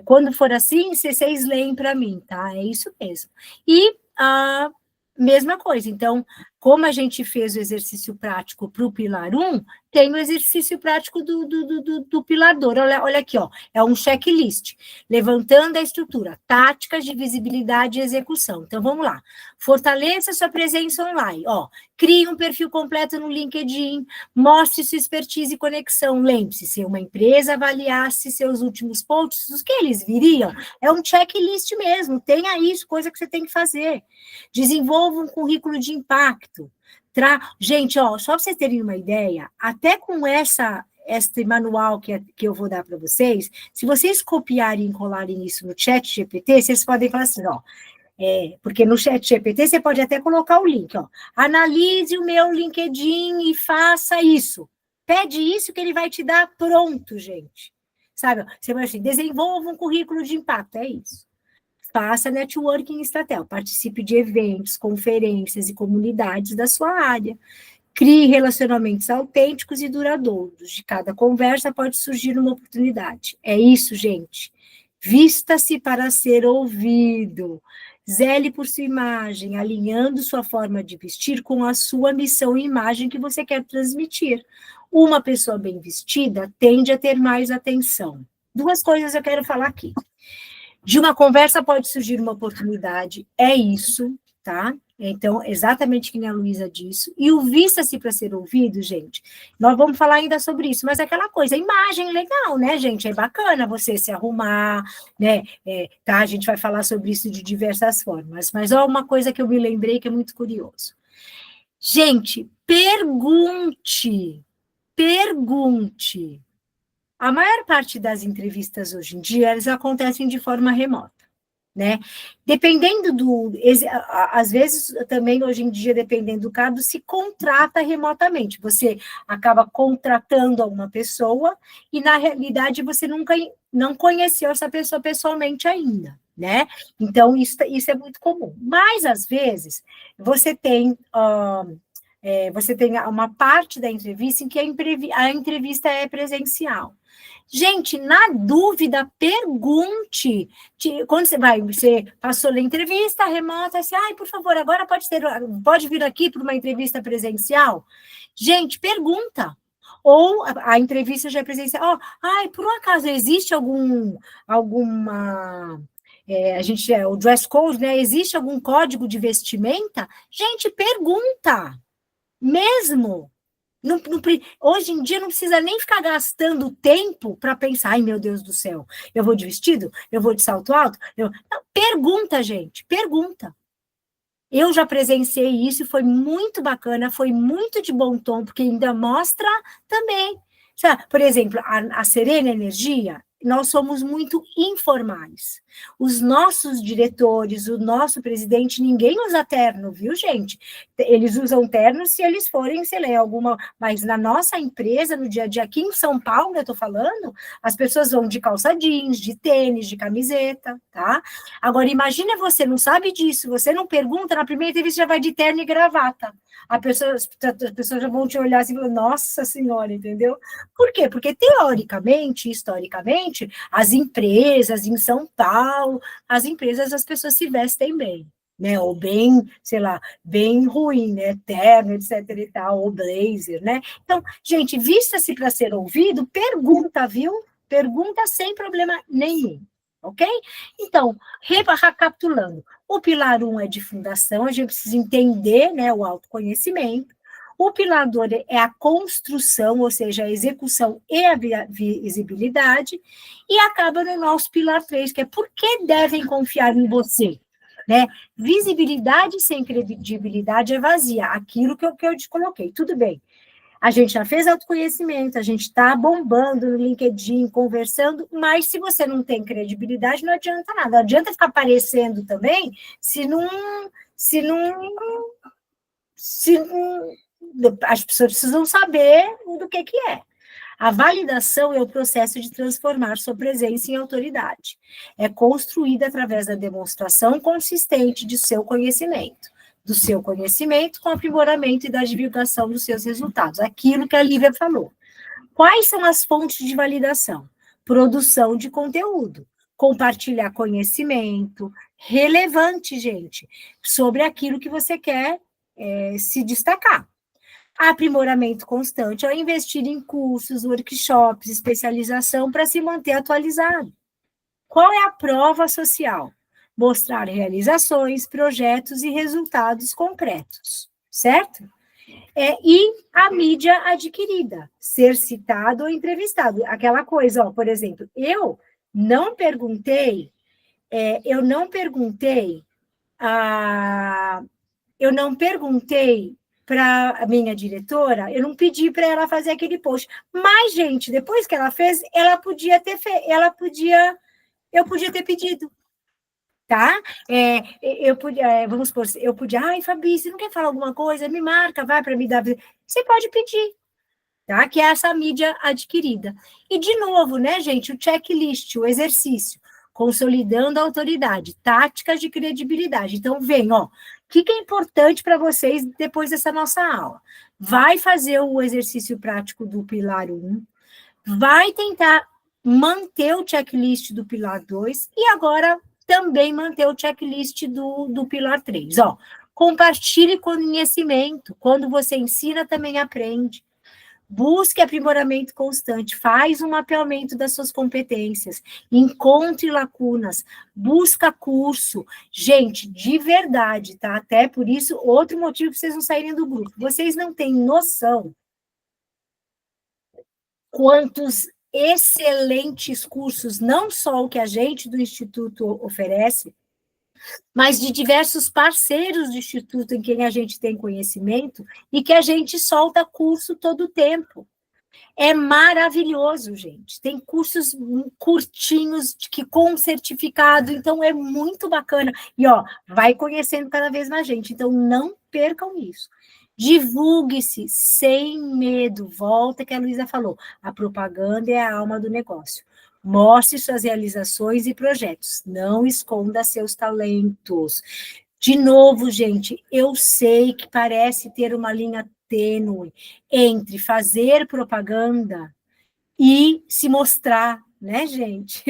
Quando for assim, vocês leem para mim, tá? É isso mesmo. E a mesma coisa. Então, como a gente fez o exercício prático para o pilar 1, tem o exercício prático do pilar 2. Olha aqui, ó, é um checklist. Levantando a estrutura, táticas de visibilidade e execução. Então, vamos lá. Fortaleça sua presença online. Ó, crie um perfil completo no LinkedIn, mostre sua expertise e conexão. Lembre-se, se uma empresa avaliasse seus últimos posts, os que eles viriam, é um checklist mesmo. Tenha isso, coisa que você tem que fazer. Desenvolva um currículo de impacto. Gente, ó, só para vocês terem uma ideia, até com este manual que eu vou dar para vocês, se vocês copiarem e colarem isso no ChatGPT, vocês podem falar assim, ó, porque no ChatGPT você pode até colocar o link, ó, analise o meu LinkedIn e faça isso. Pede isso que ele vai te dar pronto, gente. Sabe? Você vai assim, desenvolva um currículo de impacto, é isso. Faça networking estratégico, participe de eventos, conferências e comunidades da sua área. Crie relacionamentos autênticos e duradouros. De cada conversa pode surgir uma oportunidade. É isso, gente. Vista-se para ser ouvido. Zele por sua imagem, alinhando sua forma de vestir com a sua missão e imagem que você quer transmitir. Uma pessoa bem vestida tende a ter mais atenção. 2 coisas eu quero falar aqui. De uma conversa pode surgir uma oportunidade, é isso, tá? Então, exatamente que nem a Luísa disse. E o vista-se para ser ouvido, gente, nós vamos falar ainda sobre isso, mas é aquela coisa, imagem legal, né, gente? É bacana você se arrumar, né? Tá? A gente vai falar sobre isso de diversas formas, mas ó, uma coisa que eu me lembrei que é muito curioso. Gente, pergunte. A maior parte das entrevistas hoje em dia, elas acontecem de forma remota, né? Dependendo às vezes também hoje em dia, dependendo do cargo, se contrata remotamente. Você acaba contratando uma pessoa e, na realidade, você nunca não conheceu essa pessoa pessoalmente ainda, né? Então, isso é muito comum. Mas, às vezes, você tem uma parte da entrevista em que a entrevista é presencial. Gente, na dúvida, pergunte. Quando você passou na entrevista remota, assim, por favor, agora pode vir aqui para uma entrevista presencial? Gente, pergunta. Ou a entrevista já é presencial. Por um acaso, existe alguma... o dress code, né? Existe algum código de vestimenta? Gente, pergunta. Mesmo. Hoje em dia não precisa nem ficar gastando tempo para pensar, ai meu Deus do céu, eu vou de vestido? Eu vou de salto alto? Não, pergunta, gente, pergunta. Eu já presenciei isso e foi muito bacana, foi muito de bom tom, porque ainda mostra também. Sabe? Por exemplo, a Serena Energia, nós somos muito informais. Os nossos diretores, o nosso presidente, ninguém usa terno, viu, gente? Eles usam terno se eles forem, sei lá, alguma... Mas na nossa empresa, no dia a dia, aqui em São Paulo, eu tô falando, as pessoas vão de calça jeans, de tênis, de camiseta, tá? Agora, imagina você, não sabe disso, você não pergunta, na primeira entrevista já vai de terno e gravata. As pessoas já vão te olhar assim e falar, nossa senhora, entendeu? Por quê? Porque, teoricamente, historicamente, as empresas em São Paulo, as pessoas se vestem bem, né? Ou bem, sei lá, bem ruim, né? Terno, etc e tal, ou blazer, né? Então, gente, vista-se para ser ouvido, pergunta, viu? Pergunta sem problema nenhum, ok? Então, recapitulando, o pilar 1 é de fundação, a gente precisa entender, né, o autoconhecimento. O pilar 2 é a construção, ou seja, a execução e a visibilidade, e acaba no nosso pilar 3, que é por que devem confiar em você, né? Visibilidade sem credibilidade é vazia, aquilo que eu te coloquei, tudo bem. A gente já fez autoconhecimento, a gente está bombando no LinkedIn, conversando, mas se você não tem credibilidade, não adianta nada. Não adianta ficar aparecendo também se não as pessoas precisam saber do que é. A validação é o processo de transformar sua presença em autoridade. É construída através da demonstração consistente de seu conhecimento, do seu conhecimento com aprimoramento e da divulgação dos seus resultados. Aquilo que a Lívia falou. Quais são as fontes de validação? Produção de conteúdo, compartilhar conhecimento relevante, gente, sobre aquilo que você quer se destacar. Aprimoramento constante, ao investir em cursos, workshops, especialização para se manter atualizado. Qual é a prova social? Mostrar realizações, projetos e resultados concretos, certo? E a mídia adquirida, ser citado ou entrevistado. Aquela coisa, por exemplo, eu não perguntei para a minha diretora, eu não pedi para ela fazer aquele post. Mas, gente, depois que ela fez, eu podia ter pedido, tá? Vamos supor, eu podia, Fabi, você não quer falar alguma coisa? Me marca, vai para me dar. Você pode pedir, tá? Que é essa mídia adquirida. E, de novo, né, gente, o checklist, o exercício, consolidando a autoridade, táticas de credibilidade. Então, vem, ó, o que é importante para vocês depois dessa nossa aula? Vai fazer o exercício prático do pilar 1, vai tentar manter o checklist do pilar 2 e agora também manter o checklist do pilar 3. Ó, compartilhe conhecimento. Quando você ensina, também aprende. Busque aprimoramento constante, faz um mapeamento das suas competências, encontre lacunas, busca curso. Gente, de verdade, tá? Até por isso, outro motivo para vocês não saírem do grupo. Vocês não têm noção quantos excelentes cursos, não só o que a gente do Instituto oferece, mas de diversos parceiros do Instituto em quem a gente tem conhecimento e que a gente solta curso todo o tempo. É maravilhoso, gente. Tem cursos curtinhos que com certificado, então é muito bacana. E, ó, vai conhecendo cada vez mais gente. Então, não percam isso. Divulgue-se sem medo. Volta que a Luísa falou. A propaganda é a alma do negócio. Mostre suas realizações e projetos. Não esconda seus talentos. De novo, gente, eu sei que parece ter uma linha tênue entre fazer propaganda e se mostrar, né, gente?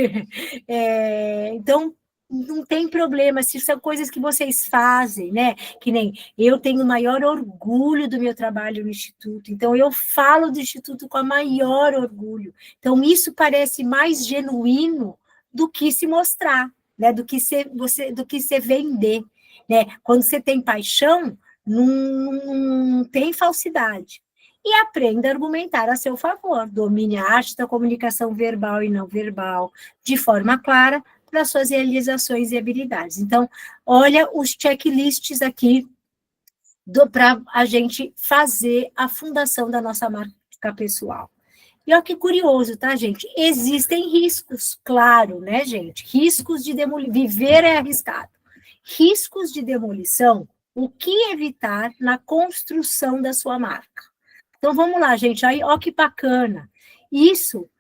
Então, não tem problema, se são coisas que vocês fazem, né? Que nem eu tenho o maior orgulho do meu trabalho no Instituto, então eu falo do Instituto com a maior orgulho. Então, isso parece mais genuíno do que se mostrar, né? Do que se vender, né? Quando você tem paixão, não tem falsidade. E aprenda a argumentar a seu favor. Domine a arte da comunicação verbal e não verbal, de forma clara, para suas realizações e habilidades. Então, olha os checklists aqui para a gente fazer a fundação da nossa marca pessoal. E olha que curioso, tá, gente? Existem riscos, claro, né, gente? Riscos de demolição. Viver é arriscado. Riscos de demolição, o que evitar na construção da sua marca? Então, vamos lá, gente. Aí, ó que bacana. Isso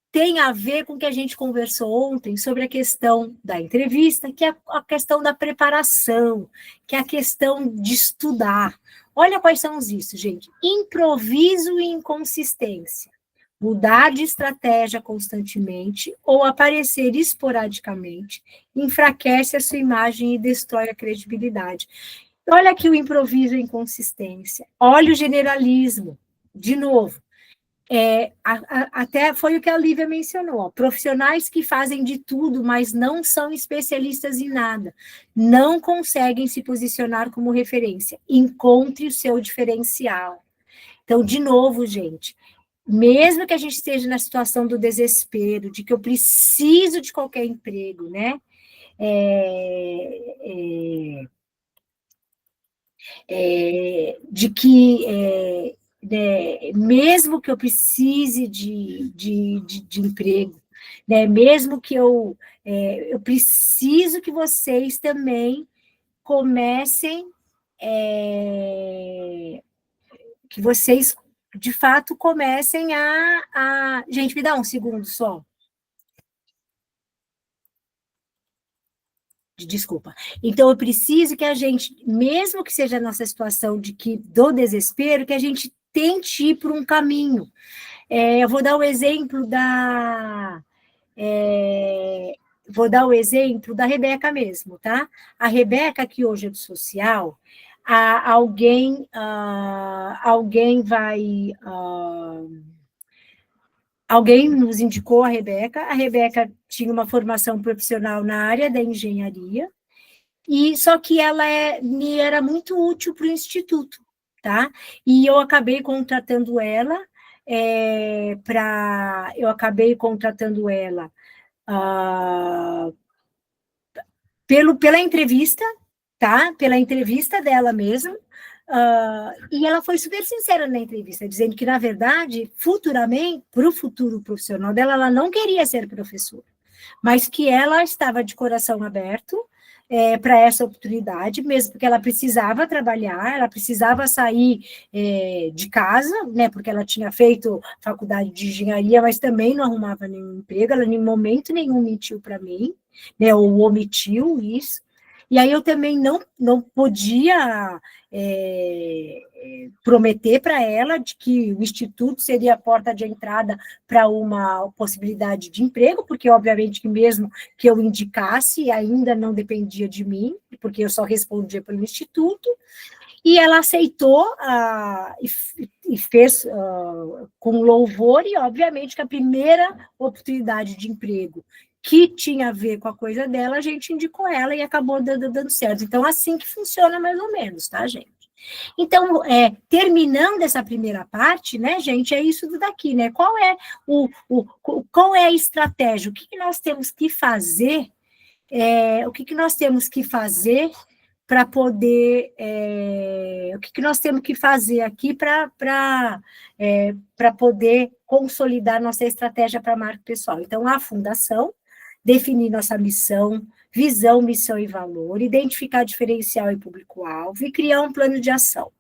tem a ver com o que a gente conversou ontem sobre a questão da entrevista, que é a questão da preparação, que é a questão de estudar. Olha quais são isso, gente. Improviso e inconsistência. Mudar de estratégia constantemente ou aparecer esporadicamente enfraquece a sua imagem e destrói a credibilidade. Olha aqui o improviso e inconsistência. Olha o generalismo. De novo, até foi o que a Lívia mencionou, ó, profissionais que fazem de tudo, mas não são especialistas em nada, não conseguem se posicionar como referência. Encontre o seu diferencial. Então, de novo, gente, mesmo que a gente esteja na situação do desespero, de que eu preciso de qualquer emprego, né? De que né, mesmo que eu precise de emprego, né, mesmo que eu preciso que vocês também comecem, que vocês, de fato, comecem a... Gente, me dá um segundo só. Desculpa. Então, eu preciso que a gente, mesmo que seja a nossa situação do desespero, que a gente tente ir por um caminho. Eu vou dar o exemplo vou dar o exemplo da Rebeca mesmo, tá? A Rebeca, que hoje é do social, alguém nos indicou a Rebeca tinha uma formação profissional na área da engenharia, só que ela me era muito útil para o Instituto, tá? E eu acabei contratando ela pela entrevista, tá? Pela entrevista dela mesmo, e ela foi super sincera na entrevista, dizendo que, na verdade, futuramente, para o futuro profissional dela, ela não queria ser professora, mas que ela estava de coração aberto para essa oportunidade, mesmo porque ela precisava trabalhar, ela precisava sair de casa, né, porque ela tinha feito faculdade de engenharia, mas também não arrumava nenhum emprego, ela em momento nenhum mentiu para mim, né, ou omitiu isso. E aí eu também não podia prometer para ela de que o Instituto seria a porta de entrada para uma possibilidade de emprego, porque obviamente que mesmo que eu indicasse, ainda não dependia de mim, porque eu só respondia pelo Instituto, e ela aceitou e fez com louvor, e obviamente que a primeira oportunidade de emprego que tinha a ver com a coisa dela, a gente indicou ela e acabou dando certo. Então, assim que funciona mais ou menos, tá, gente? Então, terminando essa primeira parte, né, gente, é isso daqui, né? Qual é a estratégia? O que nós temos que fazer? O que nós temos que fazer para poder... o que nós temos que fazer aqui para poder consolidar nossa estratégia para a marca pessoal? Então, a fundação, definir nossa missão, visão, missão e valor, identificar diferencial e público-alvo e criar um plano de ação.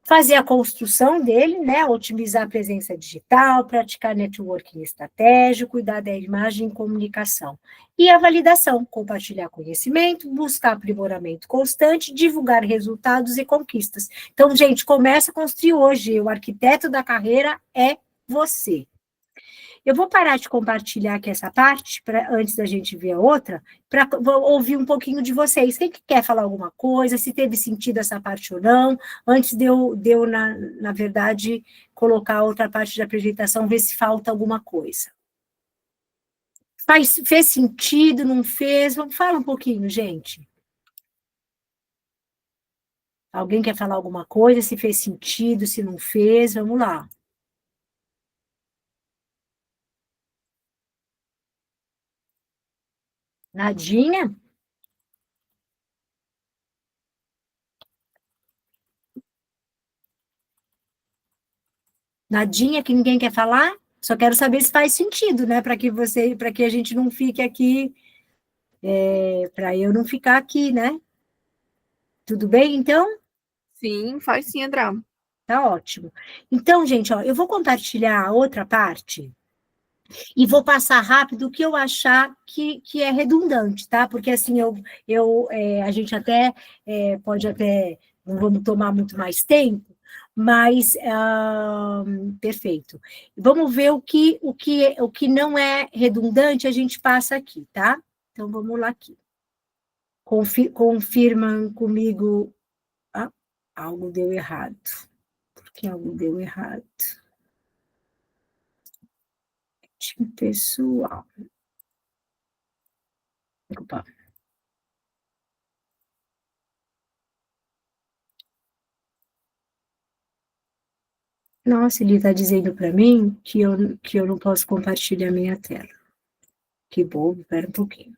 Fazer a construção dele, né, otimizar a presença digital, praticar networking estratégico, cuidar da imagem e comunicação. E a validação, compartilhar conhecimento, buscar aprimoramento constante, divulgar resultados e conquistas. Então, gente, começa a construir hoje. O arquiteto da carreira é você. Eu vou parar de compartilhar aqui essa parte, antes da gente ver a outra, para ouvir um pouquinho de vocês. Quem que quer falar alguma coisa, se teve sentido essa parte ou não, antes de eu na verdade, colocar a outra parte da apresentação, ver se falta alguma coisa. Fez sentido, não fez? Fala um pouquinho, gente. Alguém quer falar alguma coisa, se fez sentido, se não fez? Vamos lá. Nadinha? Nadinha, que ninguém quer falar? Só quero saber se faz sentido, né? Para que a gente não fique aqui, para eu não ficar aqui, né? Tudo bem, então? Sim, faz sim, André. Tá ótimo. Então, gente, ó, eu vou compartilhar a outra parte e vou passar rápido o que eu achar que é redundante, tá? Porque assim, a gente até pode até, não vamos tomar muito mais tempo, mas perfeito. Vamos ver o que não é redundante, a gente passa aqui, tá? Então, vamos lá aqui. Confirmam comigo. Algo deu errado. Por que algo deu errado? Time pessoal. Opa. Nossa, ele está dizendo para mim que eu não posso compartilhar minha tela. Que bobo, espera um pouquinho.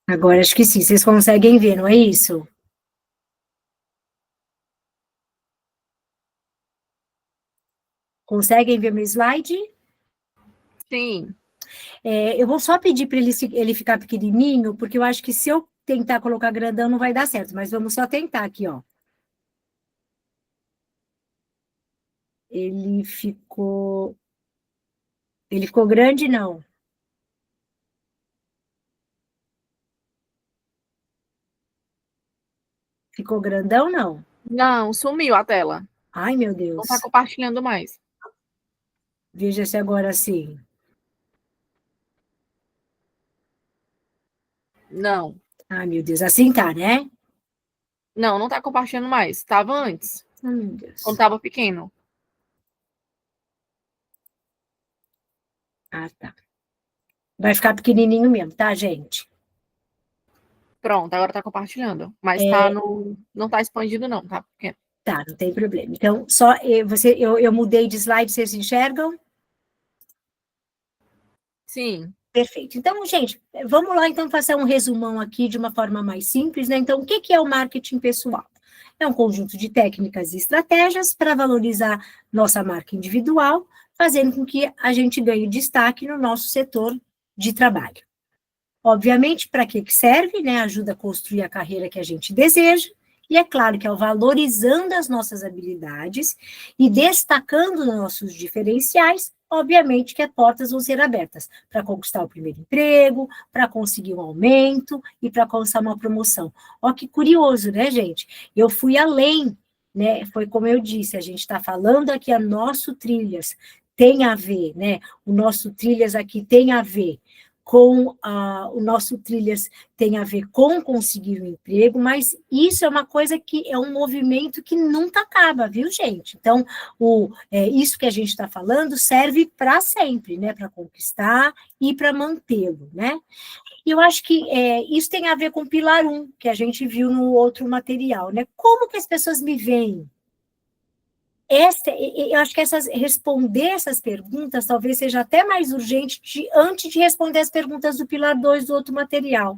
Agora acho que sim, vocês conseguem ver, não é isso? Conseguem ver meu slide? Sim. Eu vou só pedir para ele ficar pequenininho, porque eu acho que se eu tentar colocar grandão não vai dar certo, mas vamos só tentar aqui, ó. Ele ficou grande, não? Ficou grandão, não? Não, sumiu a tela. Ai, meu Não Deus. está compartilhando mais. Veja se agora sim. Não. Ai, meu Deus, assim tá, né? Não está compartilhando mais. Estava antes, Ai, meu Deus. quando estava pequeno. Ah, tá. Vai ficar pequenininho mesmo, tá, gente? Pronto, agora está compartilhando. Mas não está expandido, não, tá pequeno. Tá, não tem problema. Então, só eu mudei de slide, vocês enxergam? Sim. Perfeito. Então, gente, vamos lá, então, fazer um resumão aqui de uma forma mais simples, né? Então, o que é o marketing pessoal? É um conjunto de técnicas e estratégias para valorizar nossa marca individual, fazendo com que a gente ganhe destaque no nosso setor de trabalho. Obviamente, para que serve, né? Ajuda a construir a carreira que a gente deseja, e é claro que ao valorizando as nossas habilidades e destacando nossos diferenciais, obviamente que as portas vão ser abertas para conquistar o primeiro emprego, para conseguir um aumento e para alcançar uma promoção. Ó, que curioso, né, gente? Eu fui além, né? Foi como eu disse, a gente está falando aqui, a nosso Trilhas tem a ver, né? O nosso Trilhas aqui tem a ver com o nosso Trilhas tem a ver com conseguir um emprego, mas isso é uma coisa que é um movimento que nunca acaba, viu, gente? Então, isso que a gente está falando serve para sempre, né? Para conquistar e para mantê-lo, né? E eu acho que isso tem a ver com o pilar 1, que a gente viu no outro material, né? Como que as pessoas me veem? Eu acho que responder essas perguntas talvez seja até mais urgente antes de responder as perguntas do pilar 2 do outro material.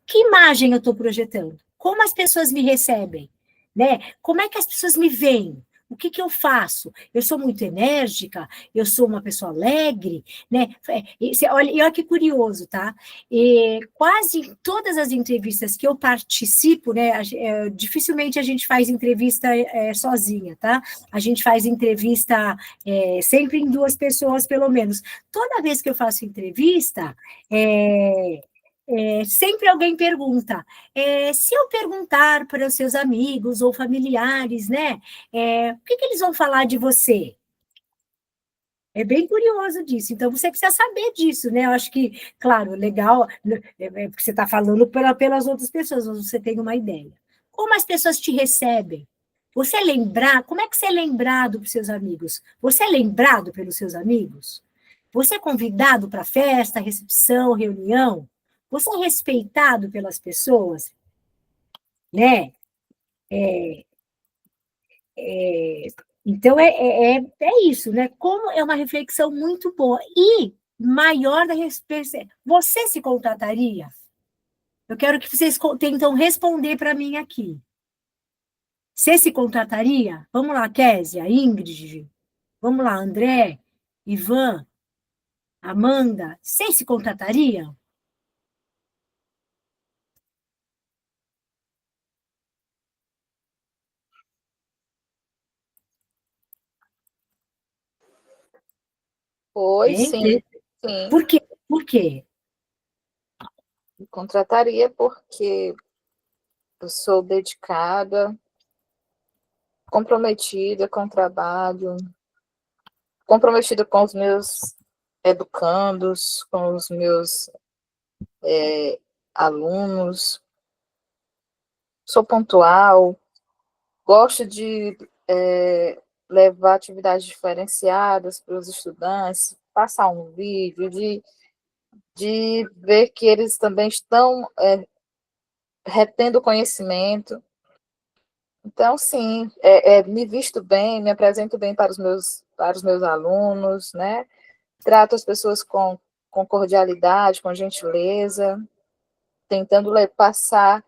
Que imagem eu estou projetando? Como as pessoas me recebem? Né? Como é que as pessoas me veem? O que eu faço? Eu sou muito enérgica? Eu sou uma pessoa alegre? Né? Olha que curioso, tá? Quase todas as entrevistas que eu participo, né? Dificilmente a gente faz entrevista sozinha, tá? A gente faz entrevista sempre em 2 pessoas, pelo menos. Toda vez que eu faço entrevista, sempre alguém pergunta, se eu perguntar para os seus amigos ou familiares, né, o que eles vão falar de você? É bem curioso disso, então você precisa saber disso, né? Eu acho que, claro, legal, porque você está falando pelas outras pessoas, mas você tem uma ideia. Como as pessoas te recebem? Como é que você é lembrado por seus amigos? Você é lembrado pelos seus amigos? Você é convidado para festa, recepção, reunião? Você é respeitado pelas pessoas, né? Então, é isso, né? Como é uma reflexão muito boa. E maior da respeito, você se contrataria? Eu quero que vocês tentam responder para mim aqui. Você se contrataria? Vamos lá, Késia, Ingrid, vamos lá, André, Ivan, Amanda, vocês se contratariam? Foi, sim, sim. Por quê? Por quê? Me contrataria porque eu sou dedicada, comprometida com o trabalho, comprometida com os meus educandos, com os meus alunos. Sou pontual, gosto de levar atividades diferenciadas para os estudantes, passar um vídeo, de ver que eles também estão retendo conhecimento. Então, sim, me visto bem, me apresento bem para os meus alunos, né? Trato as pessoas com cordialidade, com gentileza, tentando passar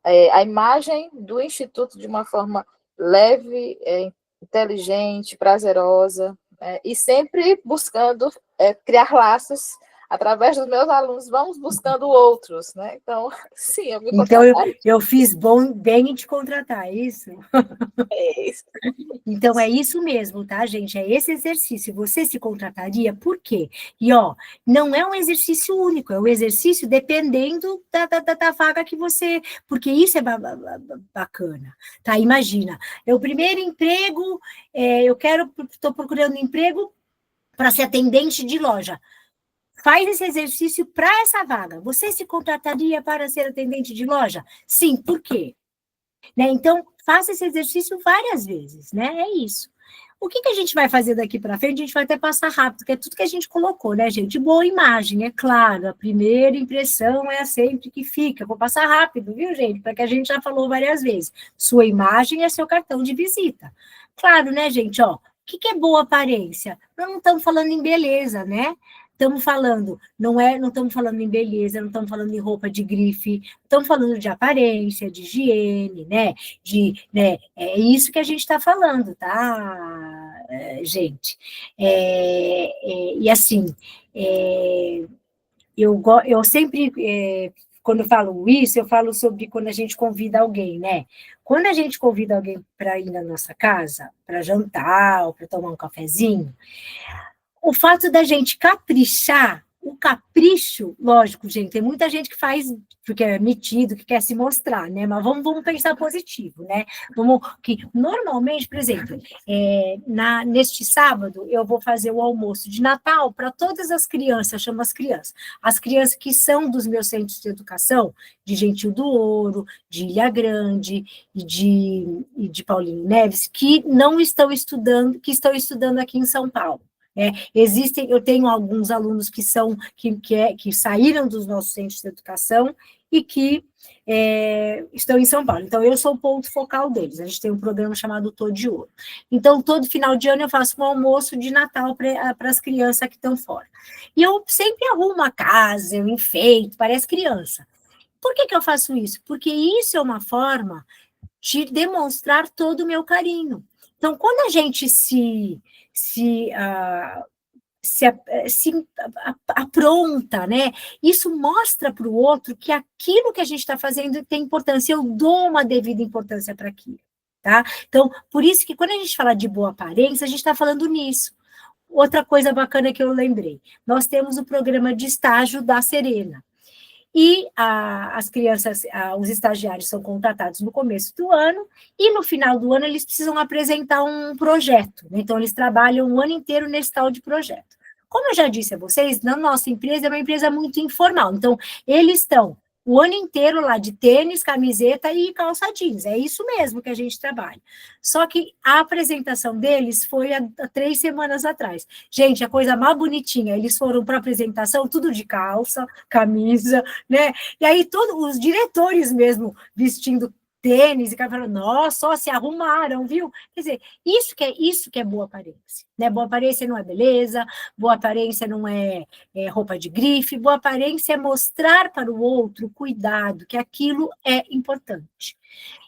a imagem do Instituto de uma forma leve, inteligente, prazerosa, e sempre buscando criar laços através dos meus alunos, vamos buscando outros, né? Então, sim, eu me contrataria. Então, eu fiz bem em te contratar, é isso? É isso. Então, é isso mesmo, tá, gente? É esse exercício. Você se contrataria? Por quê? E, não é um exercício único, é um exercício dependendo da vaga que você... Porque isso é bacana, tá? Imagina, o primeiro emprego, estou procurando emprego para ser atendente de loja. Faz esse exercício para essa vaga. Você se contrataria para ser atendente de loja? Sim, por quê? Né? Então, faça esse exercício várias vezes, né? É isso. O que a gente vai fazer daqui para frente? A gente vai até passar rápido, que é tudo que a gente colocou, né, gente? Boa imagem, é claro, a primeira impressão é sempre que fica. Vou passar rápido, viu, gente? Porque a gente já falou várias vezes. Sua imagem é seu cartão de visita. Claro, né, gente? O que é boa aparência? Nós não estamos falando em beleza, né? estamos falando, não estamos falando em beleza, não estamos falando em roupa de grife, estamos falando de aparência, de higiene, né? É isso que a gente está falando, tá, gente? E assim, eu sempre, quando eu falo isso, eu falo sobre quando a gente convida alguém, né? Quando a gente convida alguém para ir na nossa casa, para jantar ou para tomar um cafezinho, o fato da gente caprichar, o capricho, lógico, gente, tem muita gente que faz porque é metido, que quer se mostrar, né? Mas vamos pensar positivo, né? Normalmente, por exemplo, neste sábado, eu vou fazer o almoço de Natal para todas as crianças, eu chamo as crianças que são dos meus centros de educação, de Gentil do Ouro, de Ilha Grande e de Paulinho Neves, que não estão estudando, que estão estudando aqui em São Paulo. Eu tenho alguns alunos que saíram dos nossos centros de educação e que estão em São Paulo. Então, eu sou o ponto focal deles. A gente tem um programa chamado Tô de Ouro. Então, todo final de ano eu faço um almoço de Natal para as crianças que estão fora. E eu sempre arrumo a casa, eu enfeito, parece criança. Por que eu faço isso? Porque isso é uma forma de demonstrar todo o meu carinho. Então, quando a gente se apronta, né? Isso mostra para o outro que aquilo que a gente está fazendo tem importância, eu dou uma devida importância para aquilo, tá? Então, por isso que quando a gente fala de boa aparência, a gente está falando nisso. Outra coisa bacana que eu lembrei, nós temos o programa de estágio da Serena. E as crianças, os estagiários são contratados no começo do ano, e no final do ano eles precisam apresentar um projeto, né? Então eles trabalham o ano inteiro nesse tal de projeto. Como eu já disse a vocês, na nossa empresa é uma empresa muito informal, então eles estão o ano inteiro lá de tênis, camiseta e calça jeans, é isso mesmo que a gente trabalha. Só que a apresentação deles foi há 3 semanas atrás. Gente, a coisa mais bonitinha, eles foram para a apresentação tudo de calça, camisa, né? E aí todos os diretores mesmo vestindo tênis, e cara falando, nossa, só se arrumaram, viu? Quer dizer, isso que é boa aparência, né? Boa aparência não é beleza, boa aparência não é roupa de grife, boa aparência é mostrar para o outro cuidado, que aquilo é importante.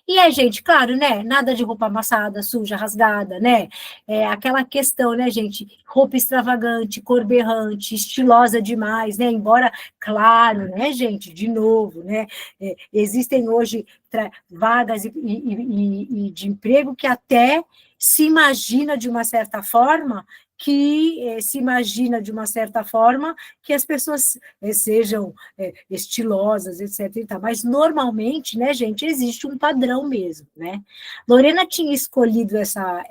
E a gente, claro, né? Nada de roupa amassada, suja, rasgada, né? Aquela questão, né, gente? Roupa extravagante, cor berrante, estilosa demais, né? Embora, claro, né, gente? De novo, né? Existem hoje vagas e de emprego que até se imagina de uma certa forma que as pessoas sejam estilosas, etc. E tal. Mas, normalmente, né, gente, existe um padrão mesmo, né? Lorena tinha escolhido essa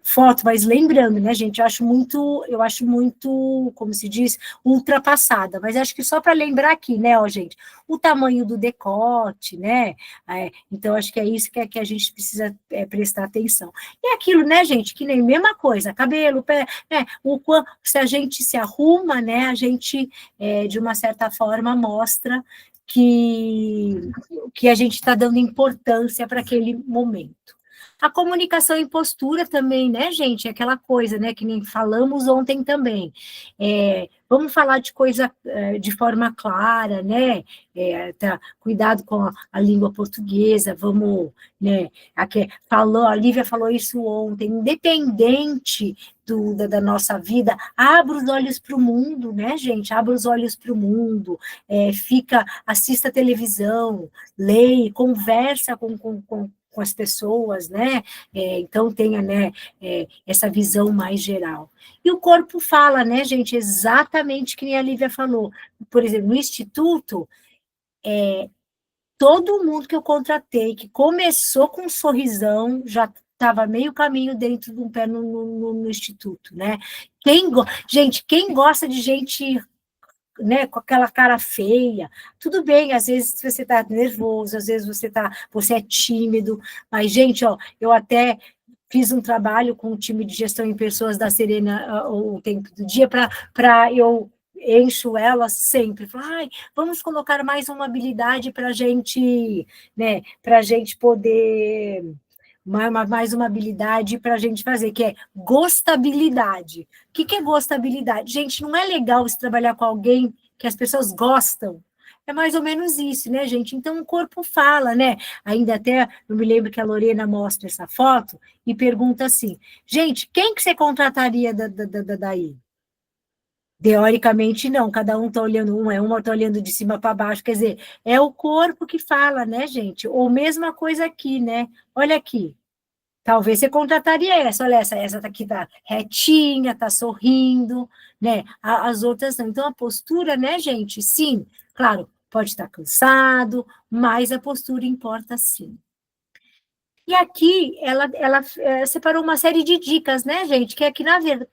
foto, mas lembrando, né, gente, eu acho muito, como se diz, ultrapassada, mas acho que só para lembrar aqui, né, ó, gente, o tamanho do decote, né, então acho que é isso que a gente precisa prestar atenção. E aquilo, né, gente, que nem mesma coisa, cabelo, pé, né, se a gente se arruma, né, a gente, de uma certa forma, mostra que a gente está dando importância para aquele momento. A comunicação em postura também, né, gente? É aquela coisa, né, que nem falamos ontem também. Vamos falar de coisa de forma clara, né? Cuidado com a língua portuguesa, vamos, né? A Lívia falou isso ontem, independente da nossa vida, abra os olhos para o mundo, né, gente? Abra os olhos para o mundo, assista televisão, leia, conversa com as pessoas, né? Então tenha, né, essa visão mais geral. E o corpo fala, né, gente, exatamente que nem a Lívia falou. Por exemplo, no Instituto, todo mundo que eu contratei, que começou com um sorrisão, já estava meio caminho dentro de um pé no Instituto, né? Gente, quem gosta de gente, né, com aquela cara feia, tudo bem, às vezes você está nervoso, às vezes você é tímido, mas, gente, ó, eu até fiz um trabalho com o time de gestão em pessoas da Serena o tempo do dia para eu encho ela sempre, falo, vamos colocar mais uma habilidade para a gente, né, para a gente poder mais uma habilidade para a gente fazer, que é gostabilidade. O que é gostabilidade? Gente, não é legal você trabalhar com alguém que as pessoas gostam. É mais ou menos isso, né, gente? Então, o corpo fala, né? Ainda até, eu me lembro que a Lorena mostra essa foto e pergunta assim, gente, quem que você contrataria daí? Teoricamente, não, cada um está olhando, uma está olhando de cima para baixo, quer dizer, é o corpo que fala, né, gente? Ou mesma coisa aqui, né? Olha aqui, talvez você contrataria essa, olha, essa aqui tá retinha, tá sorrindo, né? As outras não. Então, a postura, né, gente? Sim, claro, pode estar cansado, mas a postura importa sim. E aqui ela separou uma série de dicas, né, gente? Que aqui, na verdade,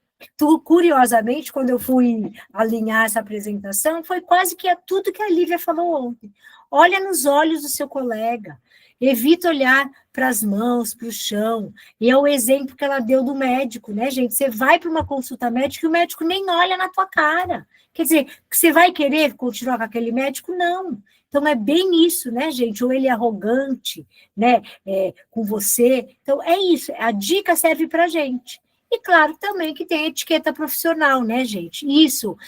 curiosamente, quando eu fui alinhar essa apresentação, foi quase que tudo que a Lívia falou ontem. Olha nos olhos do seu colega, evita olhar para as mãos, para o chão. E é o exemplo que ela deu do médico, né, gente? Você vai para uma consulta médica e o médico nem olha na tua cara. Quer dizer, você vai querer continuar com aquele médico? Não. Então, é bem isso, né, gente? Ou ele é arrogante, né, com você. Então, é isso. A dica serve para a gente. E, claro, também que tem etiqueta profissional, né, gente? Isso,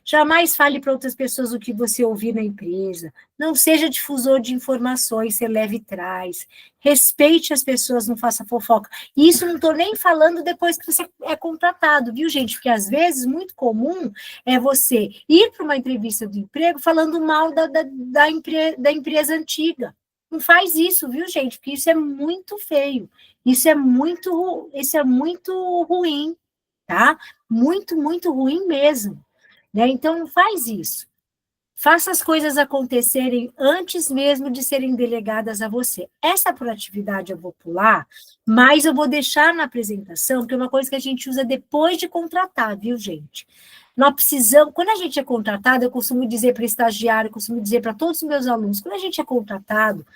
jamais fale para outras pessoas o que você ouvir na empresa. Não seja difusor de informações, você leve e traz. Respeite as pessoas, não faça fofoca. E isso não estou nem falando depois que você é contratado, viu, gente? Porque, às vezes, muito comum é você ir para uma entrevista de emprego falando mal da empresa antiga. Não faz isso, viu, gente? Porque isso é muito feio. Isso é muito ruim, tá? Muito, muito ruim mesmo, né? Então, não faz isso. Faça as coisas acontecerem antes mesmo de serem delegadas a você. Essa proatividade eu vou pular, mas eu vou deixar na apresentação, porque é uma coisa que a gente usa depois de contratar, viu, gente? Nós precisamos, quando a gente é contratado, eu costumo dizer para estagiário, eu costumo dizer para todos os meus alunos, quando a gente é contratado,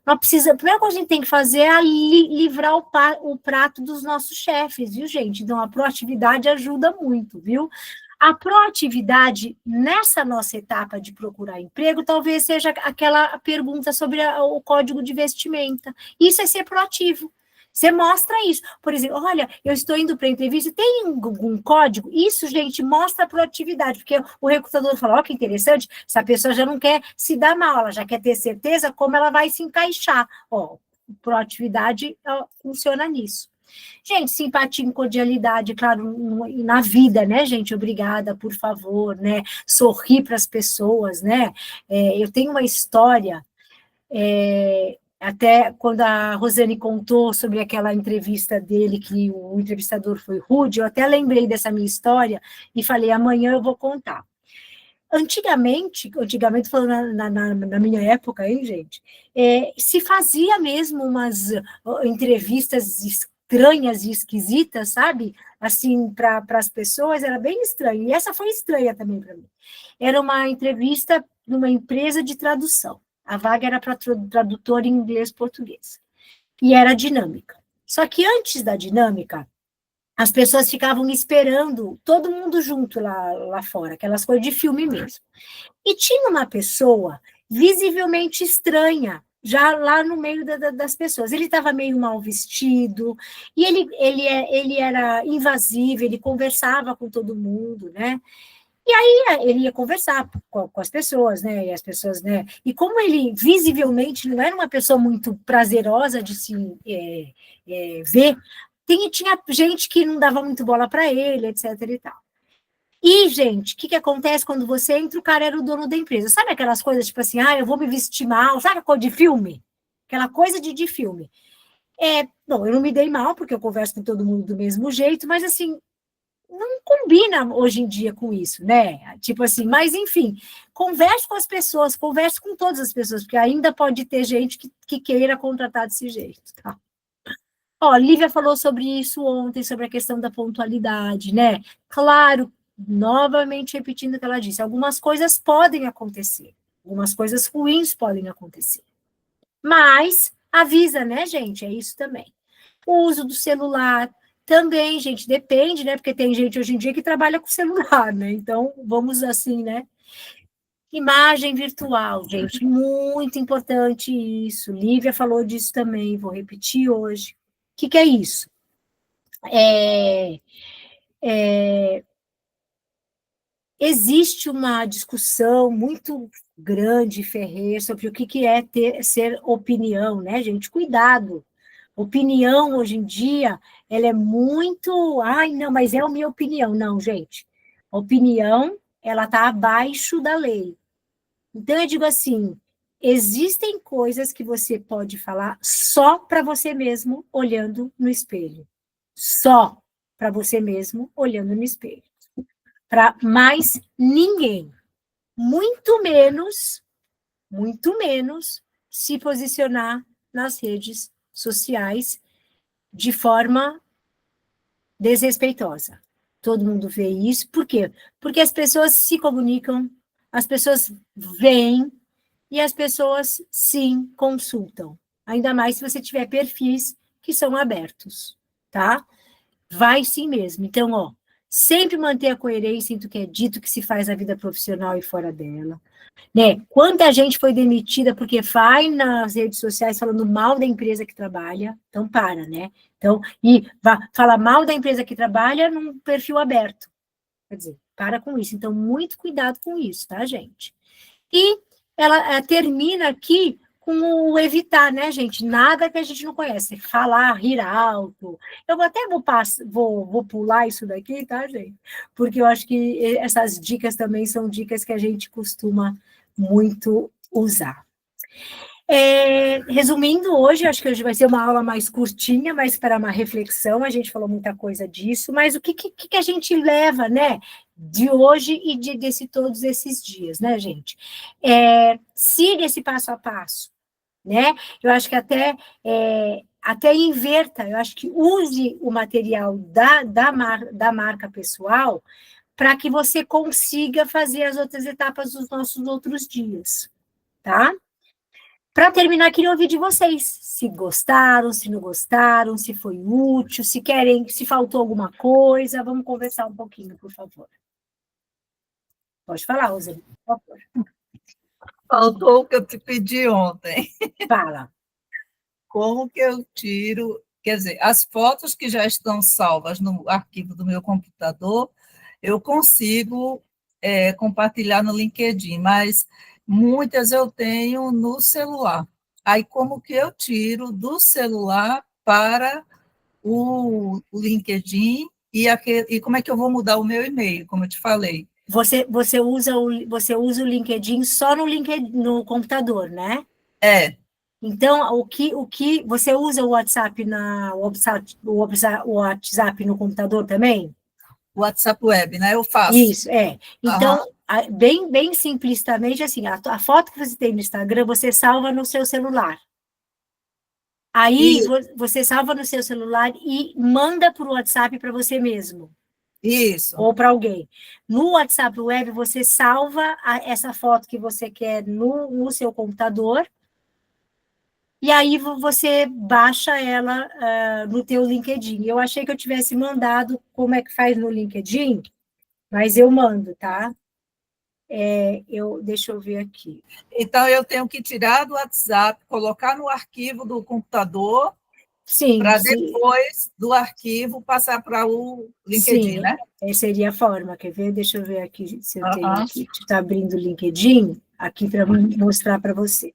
a primeira coisa que a gente tem que fazer é livrar o prato dos nossos chefes, viu, gente? Então, a proatividade ajuda muito, viu? A proatividade, nessa nossa etapa de procurar emprego, talvez seja aquela pergunta sobre o código de vestimenta. Isso é ser proativo. Você mostra isso. Por exemplo, olha, eu estou indo para a entrevista, tem algum código? Isso, gente, mostra a proatividade, porque o recrutador fala, ó, que interessante, essa pessoa já não quer se dar mal, ela já quer ter certeza como ela vai se encaixar. Ó, proatividade funciona nisso. Gente, simpatia e cordialidade, claro, na vida, né, gente? Obrigada, por favor, né? Sorrir para as pessoas, né? Eu tenho uma história, até quando a Rosane contou sobre aquela entrevista dele, que o entrevistador foi rude, eu até lembrei dessa minha história e falei, amanhã eu vou contar. Antigamente falando na minha época, hein, gente, se fazia mesmo umas entrevistas estranhas e esquisitas, sabe? Assim, para as pessoas, era bem estranho. E essa foi estranha também para mim. Era uma entrevista numa empresa de tradução. A vaga era para tradutor em inglês-português. E era dinâmica. Só que antes da dinâmica, as pessoas ficavam esperando todo mundo junto lá fora, aquelas coisas de filme mesmo. E tinha uma pessoa visivelmente estranha, já lá no meio das pessoas. Ele estava meio mal vestido, e ele era invasivo, ele conversava com todo mundo, né? E aí ele ia conversar com as pessoas, né? E as pessoas, né? E como ele visivelmente não era uma pessoa muito prazerosa de se ver, tinha gente que não dava muito bola para ele, etc. e tal. E, gente, o que acontece quando você entra? O cara era o dono da empresa. Sabe aquelas coisas tipo assim, eu vou me vestir mal, sabe a coisa de filme? Aquela coisa de filme. Bom, eu não me dei mal, porque eu converso com todo mundo do mesmo jeito, mas assim, não combina hoje em dia com isso, né? Tipo assim, mas enfim, converse com as pessoas, converse com todas as pessoas, porque ainda pode ter gente que queira contratar desse jeito, tá? Ó, Lívia falou sobre isso ontem, sobre a questão da pontualidade, né? Claro, novamente repetindo o que ela disse, algumas coisas podem acontecer, algumas coisas ruins podem acontecer, mas avisa, né, gente? É isso também. O uso do celular também, gente, depende, né? Porque tem gente hoje em dia que trabalha com celular, né? Então, vamos assim, né? Imagem virtual, gente, muito importante isso. Lívia falou disso também, vou repetir hoje. O que é isso? Existe uma discussão muito grande e ferrenha sobre o que é ser opinião, né, gente? Cuidado. Opinião, hoje em dia, ela é muito... Ai, não, mas é a minha opinião. Não, gente. Opinião, ela está abaixo da lei. Então, eu digo assim, existem coisas que você pode falar só para você mesmo, olhando no espelho. Só para você mesmo, olhando no espelho. Para mais ninguém. Muito menos se posicionar nas redes sociais de forma desrespeitosa. Todo mundo vê isso. Por quê? Porque as pessoas se comunicam, as pessoas veem e as pessoas, sim, consultam. Ainda mais se você tiver perfis que são abertos, tá? Vai sim mesmo. Então, ó, sempre manter a coerência entre o que é dito que se faz na vida profissional e fora dela. Né? Quanta gente foi demitida porque vai nas redes sociais falando mal da empresa que trabalha, então para, né? Então, e fala mal da empresa que trabalha num perfil aberto. Quer dizer, para com isso. Então, muito cuidado com isso, tá, gente? E ela termina aqui com o evitar, né, gente? Nada que a gente não conhece. Falar, rir alto. Eu vou pular isso daqui, tá, gente? Porque eu acho que essas dicas também são dicas que a gente costuma muito usar. Resumindo, hoje, acho que hoje vai ser uma aula mais curtinha, mas para uma reflexão, a gente falou muita coisa disso, mas o que a gente leva, né, de hoje e todos esses dias, né, gente? Siga esse passo a passo, né? Eu acho que até inverta, eu acho que use o material da marca pessoal para que você consiga fazer as outras etapas dos nossos outros dias, tá? Para terminar, queria ouvir de vocês, se gostaram, se não gostaram, se foi útil, se faltou alguma coisa, vamos conversar um pouquinho, por favor. Pode falar, Rosane, por favor. Faltou o que eu te pedi ontem. Fala. Como que eu tiro, quer dizer, as fotos que já estão salvas no arquivo do meu computador, eu consigo compartilhar no LinkedIn, mas muitas eu tenho no celular. Aí, como que eu tiro do celular para o LinkedIn e como é que eu vou mudar o meu e-mail, como eu te falei? Você usa o LinkedIn só no computador, né? Então, o que você usa o WhatsApp o WhatsApp no computador também? O WhatsApp Web, né? Eu faço. Isso, Então, bem simplistamente, assim, a foto que você tem no Instagram, você salva no seu celular. Aí, você salva no seu celular e manda para o WhatsApp para você mesmo. Isso. Ou para alguém. No WhatsApp Web, você salva essa foto que você quer no seu computador, e aí você baixa ela no teu LinkedIn. Eu achei que eu tivesse mandado como é que faz no LinkedIn, mas eu mando, tá? Deixa eu ver aqui. Então, eu tenho que tirar do WhatsApp, colocar no arquivo do computador, para depois do arquivo passar para o LinkedIn, né? Seria a forma, quer ver? Deixa eu ver aqui se eu tenho aqui. Está abrindo o LinkedIn aqui para mostrar para você.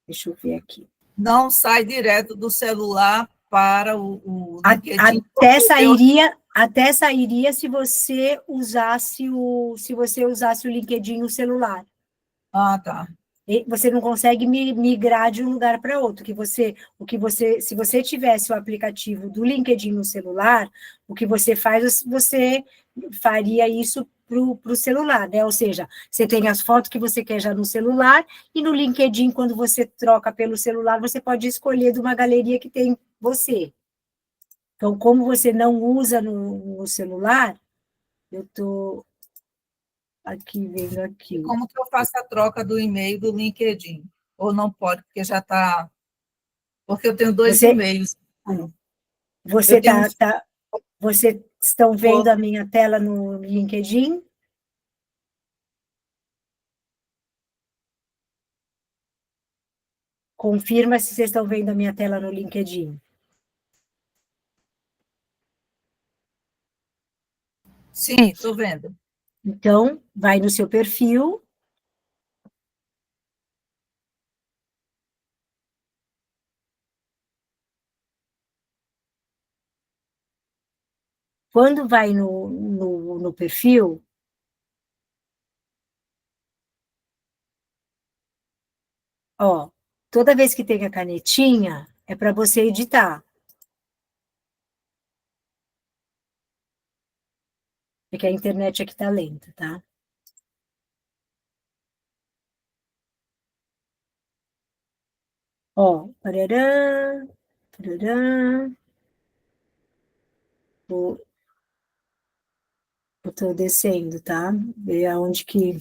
Deixa eu ver aqui. Não sai direto do celular para o LinkedIn. Até sairia se você usasse o LinkedIn no celular. Ah, tá. Você não consegue migrar de um lugar para outro. Se você tivesse o aplicativo do LinkedIn no celular, o que você faz, você faria isso para o celular, né? Ou seja, você tem as fotos que você quer já no celular, e no LinkedIn, quando você troca pelo celular, você pode escolher de uma galeria que tem você. Então, como você não usa no celular, eu estou aqui vendo aqui. Como que eu faço a troca do e-mail do LinkedIn? Ou não pode, porque já está... Porque eu tenho dois e-mails. Vocês estão vendo a minha tela no LinkedIn? Confirma se vocês estão vendo a minha tela no LinkedIn. Sim, estou vendo. Então, vai no seu perfil. Quando vai no perfil, ó, toda vez que tem a canetinha, é para você editar. Porque a internet aqui está lenta, tá? Ó, parará, parará. Eu estou descendo, tá? Ver aonde que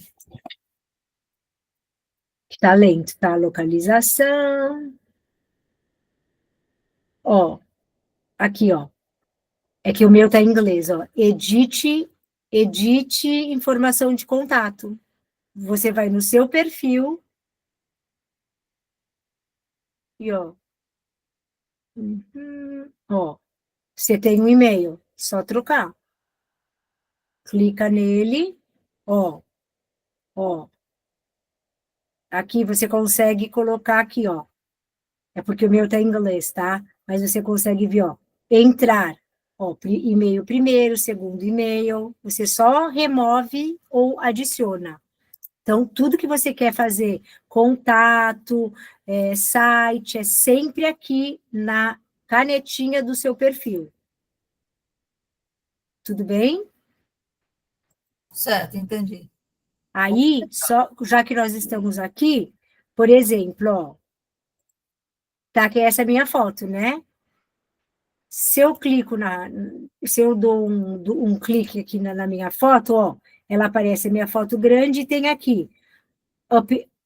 está lento, tá? Localização. Ó, aqui, ó. É que o meu tá em inglês, ó. Edite informação de contato. Você vai no seu perfil e, ó. Ó, você tem um e-mail, só trocar. Clica nele, ó, ó. Aqui você consegue colocar aqui, ó. É porque o meu tá em inglês, tá? Mas você consegue ver, ó. Entrar. Ó, e-mail primeiro, segundo e-mail. Você só remove ou adiciona. Então, tudo que você quer fazer, contato, site, é sempre aqui na canetinha do seu perfil. Tudo bem? Certo, entendi. Aí, já que nós estamos aqui, por exemplo, ó, tá aqui essa minha foto, né? Se eu se eu dou um clique aqui na minha foto, ó, ela aparece a minha foto grande e tem aqui,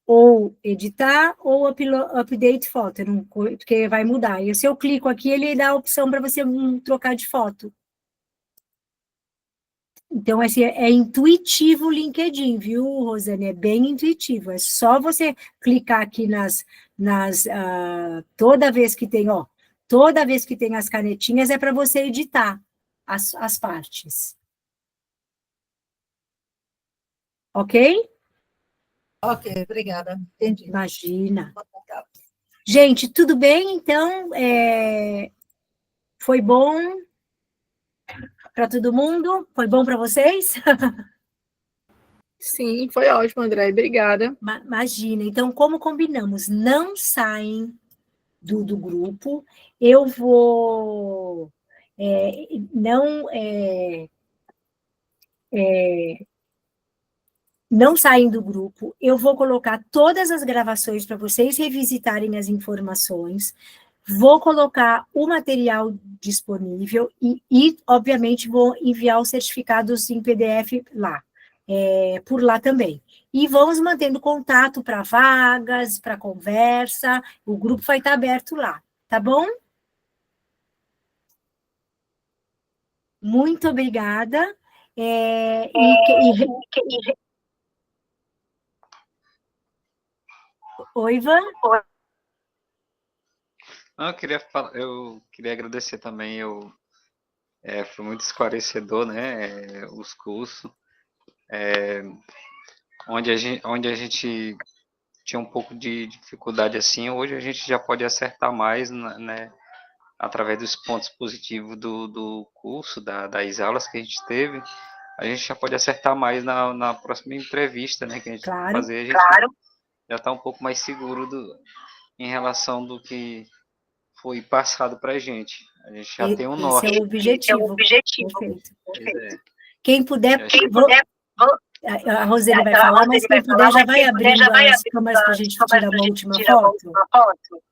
ou editar ou update foto, porque vai mudar. E se eu clico aqui, ele dá a opção para você trocar de foto. Então, assim, é intuitivo o LinkedIn, viu, Rosane? É bem intuitivo. É só você clicar aqui toda vez que tem, ó, toda vez que tem as canetinhas é para você editar as partes. Ok? Ok, obrigada. Entendi. Imagina. Gente, tudo bem? Então, foi bom para todo mundo? Foi bom para vocês? Sim, foi ótimo, André. Obrigada. Imagina. Então, como combinamos, não saem do grupo. Eu vou não saem do grupo. Eu vou colocar todas as gravações para vocês revisitarem as informações. Vou colocar o material disponível e obviamente, vou enviar os certificados em PDF lá, por lá também. E vamos mantendo contato para vagas, para conversa, o grupo vai estar aberto lá, tá bom? Muito obrigada. Oi, Ivan? Não, eu queria agradecer também. Foi muito esclarecedor, né? Os cursos, onde a gente tinha um pouco de dificuldade assim, hoje a gente já pode acertar mais, né? Através dos pontos positivos do curso, das aulas que a gente teve, a gente já pode acertar mais na próxima entrevista, né? Que a gente vai fazer, a gente já está um pouco mais seguro em relação do que foi passado para a gente. A gente já tem um norte. Esse é o objetivo. Perfeito. É. Quem puder, a Rosane vai falar, mas quem puder já vai abrindo as câmeras para a gente tirar uma última foto.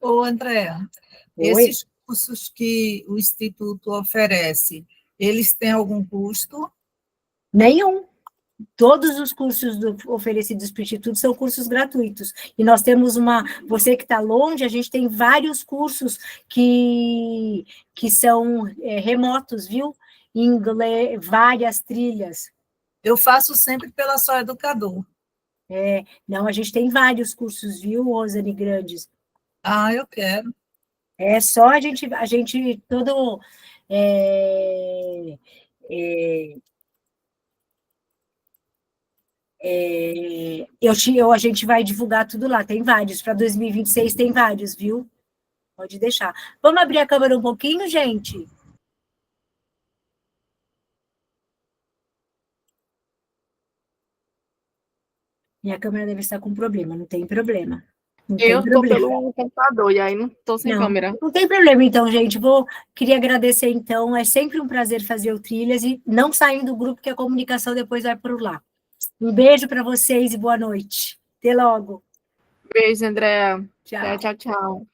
Ô, Andréa, esses cursos que o Instituto oferece, eles têm algum custo? Nenhum. Todos os cursos oferecidos pelo Instituto são cursos gratuitos. E nós temos você que está longe, a gente tem vários cursos que são remotos, viu? Em inglês, várias trilhas. Eu faço sempre pela Só Educador. Não, a gente tem vários cursos, viu, Rosane, grandes. Ah, eu quero. É só a gente todo... é, é, a gente vai divulgar tudo lá, tem vários. Para 2026 tem vários, viu? Pode deixar. Vamos abrir a câmera um pouquinho, gente? Minha câmera deve estar com problema, não tem problema. Não tem Eu tô problema. pelo computador, e aí não tô sem câmera. Não tem problema, então, gente. Queria agradecer, então. É sempre um prazer fazer o Trilhas e não saindo do grupo, que a comunicação depois vai por lá. Um beijo para vocês e boa noite. Até logo. Beijo, Andréa. Tchau. Tchau, tchau.